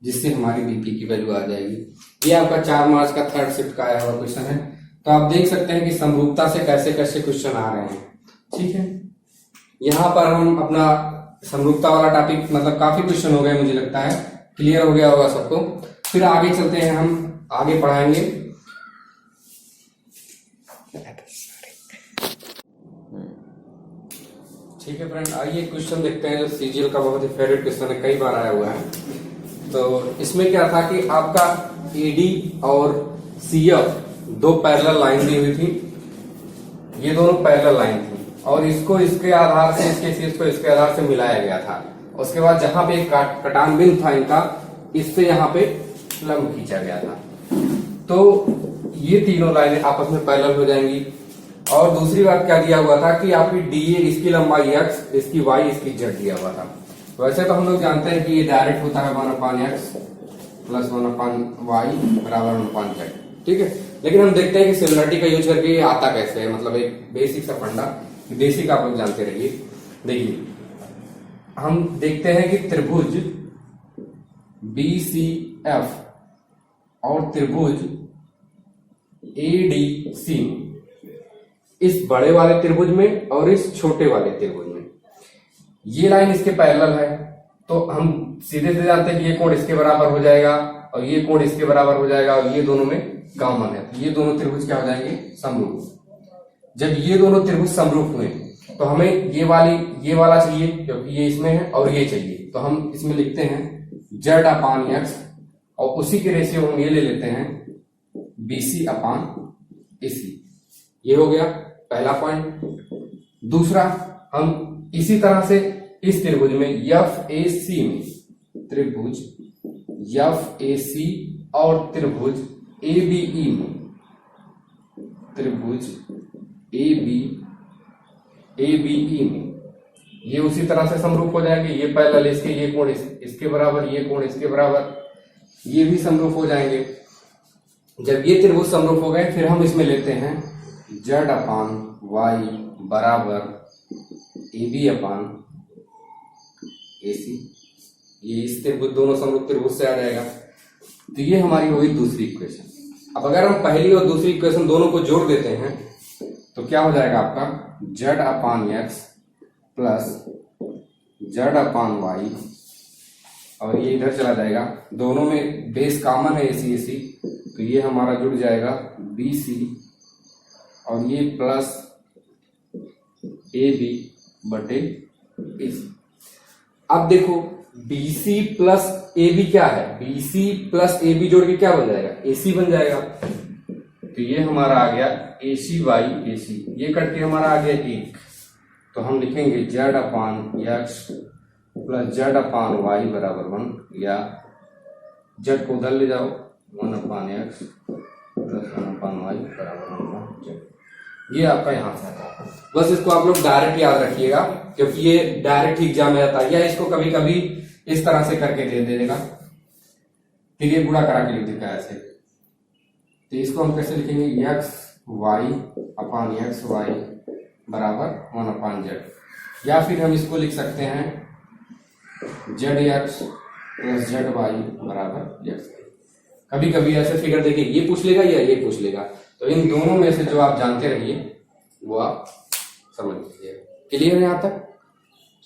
जिससे हमारी बीपी की वैल्यू आ जाएगी। ये आपका 4 मार्च का थर्ड शिफ्ट का आया हुआ क्वेश्चन है। तो आप देख सकते हैं कि समरूपता से कैसे कैसे क्वेश्चन आ रहे हैं। ठीक है, यहाँ पर हम अपना समरूपता वाला टॉपिक मतलब काफी क्वेश्चन हो गए, मुझे लगता है क्लियर हो गया होगा सबको। फिर आगे चलते हैं, हम आगे पढ़ाएंगे। ठीक है फ्रेंड, आइए क्वेश्चन देखते हैं जो सीजीएल का बहुत ही फेवरेट क्वेश्चन है, कई बार आया हुआ है। तो इसमें क्या था कि आपका एडी और सीएफ दो पैरेलल लाइन दी हुई थी, ये दोनों पैरेलल लाइन थी और इसको इसके आधार से इसके शीर्ष को इसके आधार से मिलाया गया था। उसके बाद जहां पे एक कटान बिंदु था इनका, इससे यहाँ पे लंब खींचा गया था। तो ये तीनों लाइनें आपस में पैरेलल हो जाएंगी। और दूसरी बात क्या दिया हुआ था कि आपकी डीए इसकी लंबाई x, इसकी y, इसकी z दिया हुआ था। वैसे तो हम लोग जानते हैं कि ये डायरेक्ट होता है 1/x प्लस 1/y बराबर 1/z। ठीक है, लेकिन हम देखते हैं कि सिमिलरिटी का यूज करके ये आता कैसे है, मतलब एक बेसिक सा फंडा, बेसिक आप लोग जानते रहिए। देखिए हम देखते हैं कि त्रिभुज BCF और त्रिभुज ADC, इस बड़े वाले त्रिभुज में और इस छोटे वाले त्रिभुज में ये लाइन इसके पैरेलल है, तो हम सीधे से जानते हैं कि ये कोण इसके बराबर हो जाएगा और ये कोण इसके बराबर हो जाएगा और ये दोनों में कॉमन है, तो ये दोनों त्रिभुज क्या हो जाएंगे समरूप। जब ये दोनों त्रिभुज समरूप हुए तो हमें ये वाला चाहिए क्योंकि ये इसमें है और ये चाहिए, तो हम इसमें लिखते हैं Z/X और उसी के रेशियो हम ये ले लेते हैं BC/AC। ये हो गया पहला पॉइंट। दूसरा, हम इसी तरह से इस त्रिभुज में FAC में, त्रिभुज FAC और त्रिभुज ABE में, त्रिभुज ABE में ये उसी तरह से समरूप हो जाएंगे। ये पैरेलल इसके, ये कोण इसके बराबर, ये कोण इसके बराबर, ये भी समरूप हो जाएंगे। जब ये त्रिभुज समरूप हो गए फिर हम इसमें लेते हैं Z/Y बराबर AB/AC। ये इस त्रिभुज दोनों समरूप त्रिभुज से आ जाएगा। तो ये हमारी होगी दूसरी इक्वेशन। अब अगर हम पहली और दूसरी इक्वेशन दोनों को जोड़ देते हैं तो क्या हो जाएगा आपका Z/X प्लस Z/Y और ये इधर चला जाएगा, दोनों में बेस कॉमन है AC, तो ये हमारा जुड़ जाएगा BC और ये प्लस AB बटे AC। अब देखो BC प्लस AB क्या है, BC प्लस AB जोड़ के क्या बन जाएगा AC बन जाएगा। तो ये हमारा आ गया AC/AC, ये कट के हमारा आ गया 1, तो हम लिखेंगे Z/X प्लस Z/Y बराबर 1, या Z को उधर ले जाओ 1/x प्लस 1/y बराबर 1/z। ये आपका यहाँ से आता है। बस इसको आप लोग डायरेक्ट याद रखिएगा, क्योंकि ये डायरेक्ट एग्जाम में आता है, या इसको कभी कभी इस तरह से करके दे देगा, फिर ये गुणा करा के लिख देगा ऐसे। तो इसको हम कैसे लिखेंगे, x(y)(x(y) बराबर 1/z, या फिर हम इसको लिख सकते हैं zx प्लस zy बराबर x। कभी कभी ऐसे फिगर देखिए, ये पूछ लेगा या ये पूछ लेगा, तो इन दोनों में से जो आप जानते रहिए वो आप समझ लीजिए। क्लियर है यहाँ तक?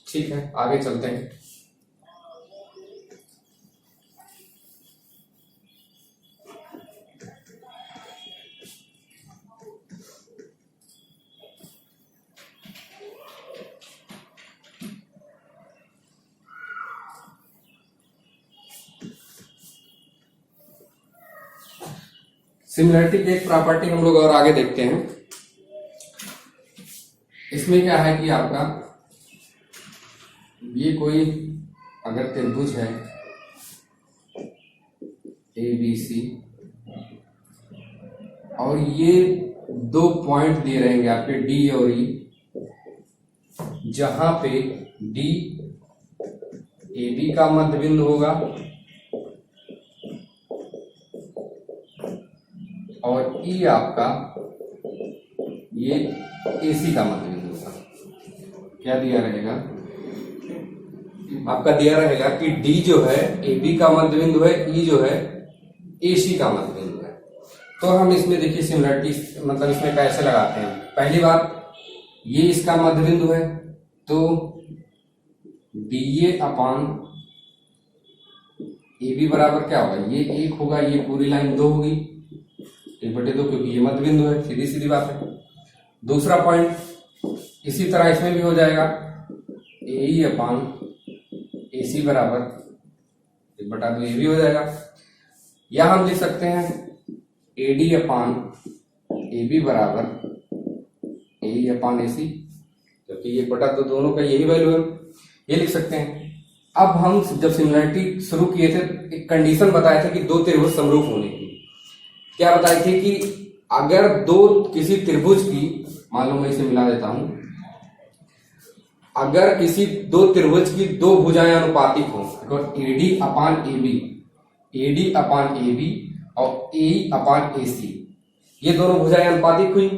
ठीक है, आगे चलते हैं। सिमिलरिटी की एक प्रॉपर्टी हम लोग और आगे देखते हैं। इसमें क्या है कि आपका ये कोई अगर त्रिभुज है ABC और ये दो पॉइंट दे रहेंगे आपके D और E, जहां पे D AB का मध्य बिंदु होगा और E आपका ये AC का मध्य बिंदु होगा। क्या दिया रहेगा आपका, दिया रहेगा कि D जो है AB का मध्य बिंदु है, E जो है AC का मध्य बिंदु है। तो हम इसमें देखिए सिमिलरिटी मतलब इसमें कैसे लगाते हैं। पहली बात, ये इसका मध्य बिंदु है, तो DA अपान AB बराबर क्या होगा, ये 1 होगा, ये पूरी लाइन 2 होगी, 1/2, क्योंकि ये मध्य बिंदु है, सीधी सीधी बात है। दूसरा पॉइंट इसी तरह इसमें भी हो जाएगा, AE अपान AC बराबर 1/2 ये भी हो जाएगा। या हम लिख सकते हैं AD अपान AB बराबर AE अपान AC, क्योंकि 1/2 दोनों का यही वैल्यू है, ये लिख सकते हैं। अब हम जब सिमिलरिटी शुरू किए थे, एक कंडीशन बताए थे कि दो त्रिभुज समरूप होने की। क्या बताई थी कि अगर किसी त्रिभुज की, मान लो मैं इसे मिला देता हूं, अगर किसी दो त्रिभुज की दो भुजाएं अनुपातिक हो, AD अपान AB और AE अपान AC, ये दोनों भुजाएं अनुपातिक हुई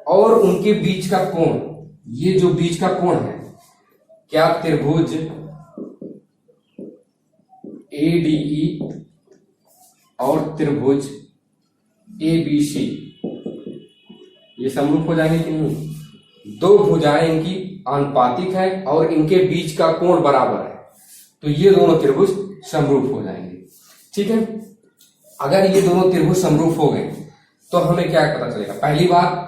और उनके बीच का कोण, ये जो बीच का कोण है, क्या त्रिभुज ADE और त्रिभुज ABC ये समरूप हो जाएंगे कि नहीं? दो भुजाएं इनकी आनुपातिक है और इनके बीच का कोण बराबर है, तो ये दोनों त्रिभुज समरूप हो जाएंगे। ठीक है, अगर ये दोनों त्रिभुज समरूप हो गए तो हमें क्या पता चलेगा, पहली बात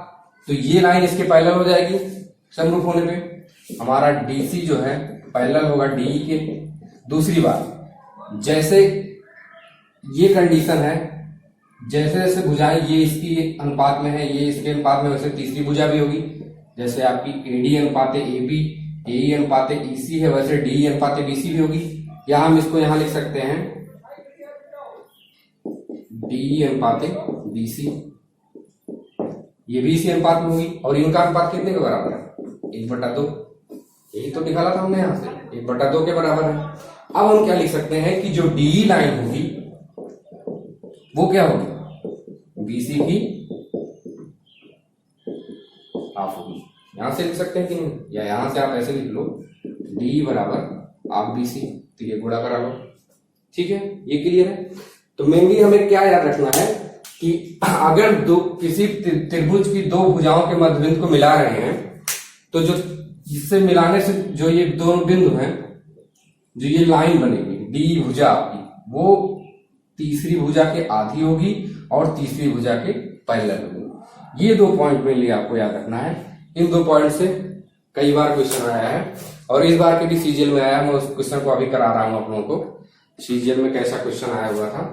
तो ये लाइन इसके पैरेलल हो जाएगी समरूप होने पे, हमारा DC जो है पैरेलल होगा DE के। दूसरी बात, जैसे ये कंडीशन है, जैसे जैसे भुजाएं ये इसकी अनुपात में है, ये इसके अनुपात में, वैसे तीसरी भुजा भी होगी। जैसे आपकी AD अनुपात AB, AE अनुपात EC है, वैसे DE अनुपात BC भी होगी। या हम इसको यहां लिख सकते हैं DE अनुपात BC, ये BC अनुपात में होगी और इनका अनुपात कितने के बराबर है, 1/2। यही तो निकाला था हमने यहां से, 1/2 के बराबर है। अब हम क्या लिख सकते हैं कि जो DE लाइन होगी वो क्या होगी, BC की हाफ होगी। यहां से लिख सकते हैं कि नहीं, या यहां से आप ऐसे लिख लो DE बराबर हाफ BC, तो ये गुणा करा लो। ठीक है, ये क्लियर है। तो मेनली हमें क्या याद रखना है कि अगर किसी त्रिभुज की दो भुजाओं के मध्य बिंदु को मिला रहे हैं, तो जो इससे मिलाने से जो ये दोनों बिंदु हैं, जो ये लाइन बनेगी DE भुजा आपकी, वो तीसरी भुजा के आधी होगी और तीसरी भुजा के पैरेलल होगी। ये 2 पॉइंट में लिए आपको याद रखना है। इन 2 पॉइंट से कई बार क्वेश्चन आया है और इस बार के भी CGL में आया। मैं उस क्वेश्चन को अभी करा रहा हूं आप लोगों को, CGL में कैसा क्वेश्चन आया हुआ था।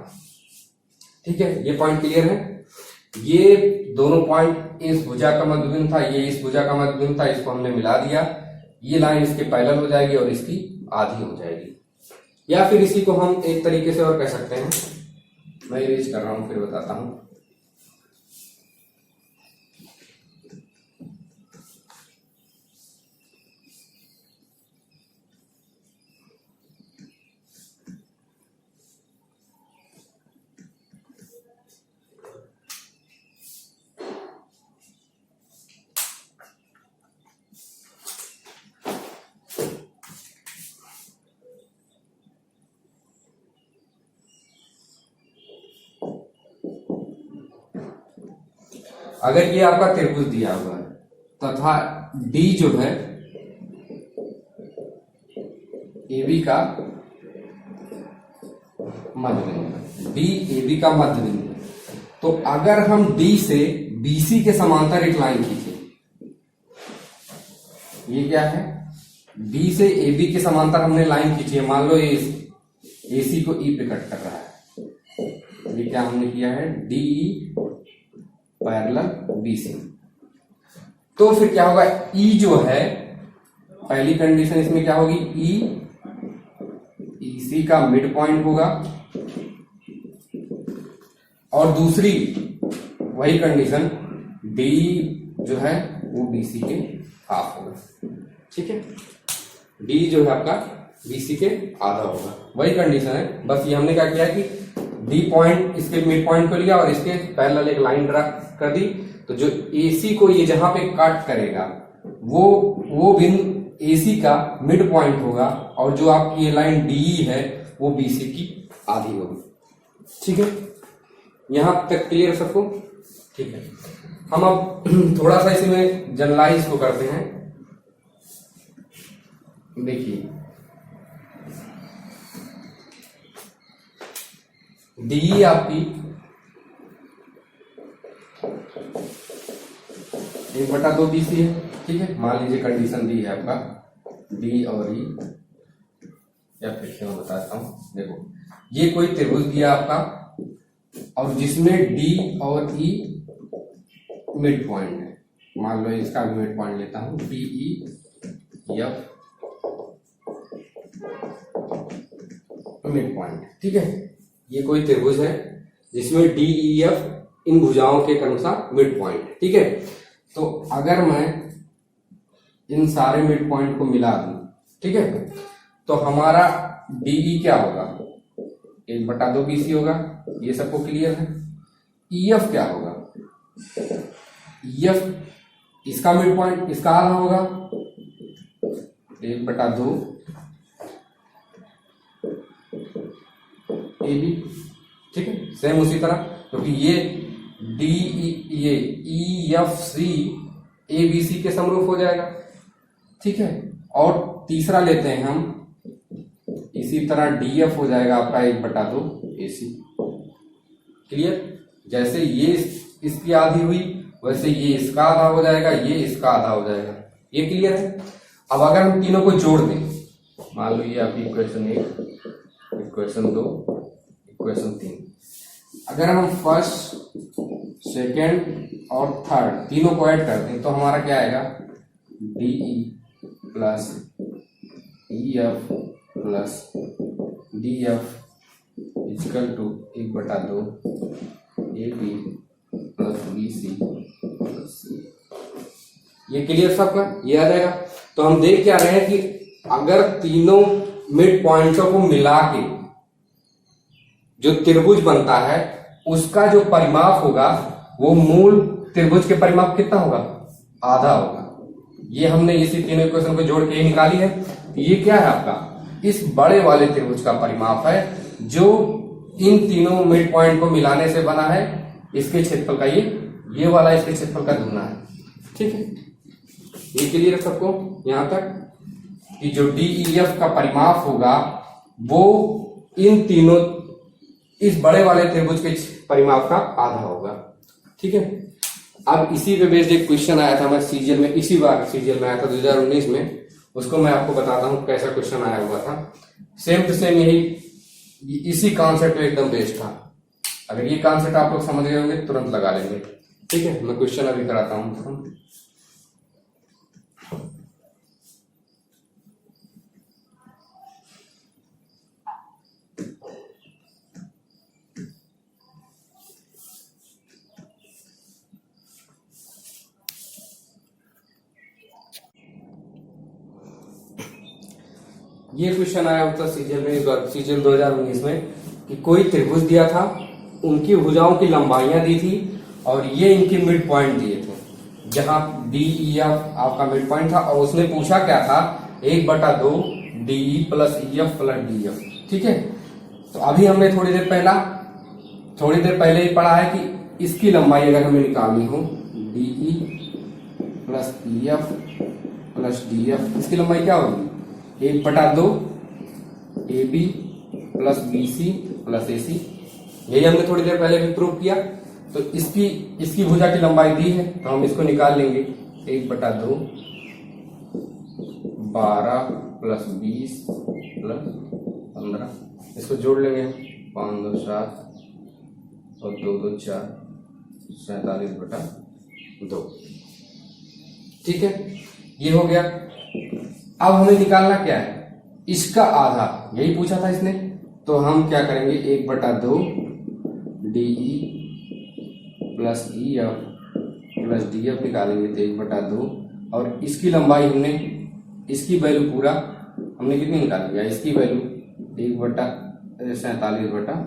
ठीक है, ये पॉइंट क्लियर है। ये दोनों पॉइंट इस भुजा का मध्य बिंदु था, ये इस भुजा का मध्य बिंदु था, इसको हमने मिला दिया, ये लाइन इसके पैरेलल हो जाएगी और इसकी आधी हो जाएगी। या फिर इसी को हम एक तरीके से और कह सकते हैं, मैं इरेज कर रहा हूं, फिर बताता हूं। अगर ये आपका त्रिभुज दिया हुआ है तथा डी जो है AB का मध्य बिंदु, डी AB का मध्य बिंदु है, तो अगर हम D से BC के समांतर एक लाइन खींचे, ये क्या है, D से AB के समांतर हमने लाइन खींची है, मान लो ये AC को E पे कट कर रहा है, ये क्या हमने किया है, DE पैरेलल BC। तो फिर क्या होगा, E जो है, पहली कंडीशन इसमें क्या होगी, E EC का मिड पॉइंट होगा, और दूसरी वही कंडीशन DE जो है वो BC के हाफ होगा। ठीक है, D जो है आपका BC के आधा होगा, वही कंडीशन है, बस ये हमने क्या किया कि D पॉइंट इसके मिड पॉइंट को लिया और इसके पैरेलल एक लाइन ड्रा कर दी, तो जो AC को ये जहां पे कट करेगा वो बिंदु AC का मिड पॉइंट होगा, और जो आपकी ये लाइन DE है वो BC की आधी होगी। ठीक है, यहां तक क्लियर सबको? ठीक है, हम अब थोड़ा सा इसमें जनरलाइज को करते हैं। देखिए DE आपकी 1/2 BC है। ठीक है, मान लीजिए कंडीशन दी है आपका D और E, या फिर से मैं बताता हूं, देखो ये कोई त्रिभुज दिया आपका, और जिसमें D और E मिड पॉइंट है, मान लो इसका भी मिड पॉइंट लेता हूं, DEF मिड पॉइंट। ठीक है, ये कोई त्रिभुज है जिसमें DEF इन भुजाओं के अनुसार मिड पॉइंट। ठीक है, तो अगर मैं इन सारे मिड पॉइंट को मिला दूं, ठीक है, तो हमारा DE क्या होगा, 1/2 BC होगा, ये सबको क्लियर है। EF क्या होगा, EF इसका मिड पॉइंट इसका आधा होगा, 1/2 AB। ठीक है, सेम उसी तरह, क्योंकि ये ये EFC ABC के समरूप हो जाएगा। ठीक है, और तीसरा लेते हैं हम, इसी तरह DF हो जाएगा आपका 1/2 AC। क्लियर, जैसे ये इसकी आधी हुई वैसे ये इसका आधा हो जाएगा, ये इसका आधा हो जाएगा। ये क्लियर है? अब अगर हम तीनों को जोड़ दें, मान लो ये आपकी इक्वेशन 1, इक्वेशन 2, इक्वेशन 3, अगर हम फर्स्ट, सेकेंड और थर्ड तीनों को ऐड कर दें तो हमारा क्या आएगा, DE plus EF plus DF equal to 1/2 AB plus BC plus C। ये क्लियर सबका? ये आ जाएगा। तो हम देख क्या रहे हैं कि अगर तीनों मिड पॉइंट्सों को मिला के जो त्रिभुज बनता है उसका जो परिमाप होगा वो मूल त्रिभुज के परिमाप कितना होगा, आधा होगा। ये हमने इसी तीनों इक्वेशन को जोड़ के निकाली है। ये क्या है आपका, इस बड़े वाले त्रिभुज का परिमाप है जो इन तीनों मिड पॉइंट को मिलाने से बना है। इसके क्षेत्रफल का ये वाला इसके क्षेत्रफल का दुगना है। ठीक है, ये क्लियर है सबको यहां तक कि जो DEF का परिमाप होगा वो इन तीनों इस बड़े वाले त्रिभुज के परिमाप का आधा होगा। ठीक है, अब इसी पे बेस्ड एक क्वेश्चन आया था, मैं सीजीएल में, इसी बार सीजीएल में आया था 2019 में, उसको मैं आपको बताता हूं कैसा क्वेश्चन आया हुआ था। सेम टू सेम यही इसी कॉन्सेप्ट में एकदम बेस्ड था। अगर ये कॉन्सेप्ट आप लोग समझ गए होंगे तुरंत लगा लेंगे। ठीक है, मैं क्वेश्चन अभी कराता हूं। ये क्वेश्चन आया होता सीजीएल में, सीजीएल 2019 में, कि कोई त्रिभुज दिया था, उनकी भुजाओं की लंबाइयां दी थी और ये इनके मिड पॉइंट दिए थे, जहां DEF आपका मिड पॉइंट था, और उसने पूछा क्या था, 1/2 DE plus EF plus DF। ठीक है, तो अभी हमने थोड़ी देर पहले ही पढ़ा है कि इसकी लंबाई अगर हमें निकालनी हो, DE plus EF plus DF, इसकी लंबाई क्या होगी, 1/2 AB plus BC plus AC। यही हमने थोड़ी देर पहले भी प्रूव किया। तो इसकी भुजा की लंबाई दी है, तो हम इसको निकाल लेंगे, 1/2 12 प्लस 20 प्लस 15, इसको जोड़ लेंगे, 5 2 7 और 2 2 4, 47/2। ठीक है, ये हो गया। अब हमें निकालना क्या है, इसका आधा, यही पूछा था इसने, तो हम क्या करेंगे, 1/2 DE plus EF plus DF निकालेंगे, तो 1/2, और इसकी लंबाई हमने, इसकी वैल्यू पूरा हमने कितनी निकाली है, इसकी वैल्यू 1/47/,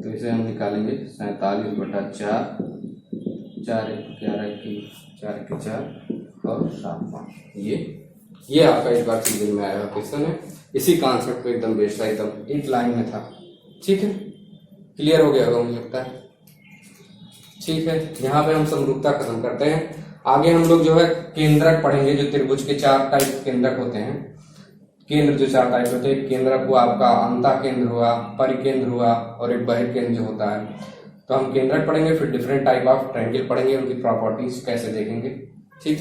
तो इसे हम निकालेंगे 47/4, 4 1 11 4 1 4 और 7 5। ये आपका इस बार सीजन में आया क्वेश्चन है। इसी कॉन्सेप्ट को एकदम बेस्ट था, एकदम एक लाइन में था। ठीक है, क्लियर हो गया होगा मुझे लगता है। ठीक है, यहाँ पे हम समरूपता खत्म करते हैं। आगे हम लोग जो है केंद्रक पढ़ेंगे, जो त्रिभुज के 4 टाइप केंद्रक होते हैं। केंद्र जो 4 टाइप होते हैं, केंद्रक हुआ आपका अंतः केंद्र हुआ, परिकेंद्र हुआ, और एक बहिर्केंद्र जो होता है। तो हम केंद्रक पढ़ेंगे, फिर डिफरेंट टाइप ऑफ ट्रायंगल पढ़ेंगे, उनकी प्रॉपर्टीज कैसे देखेंगे। ठीक।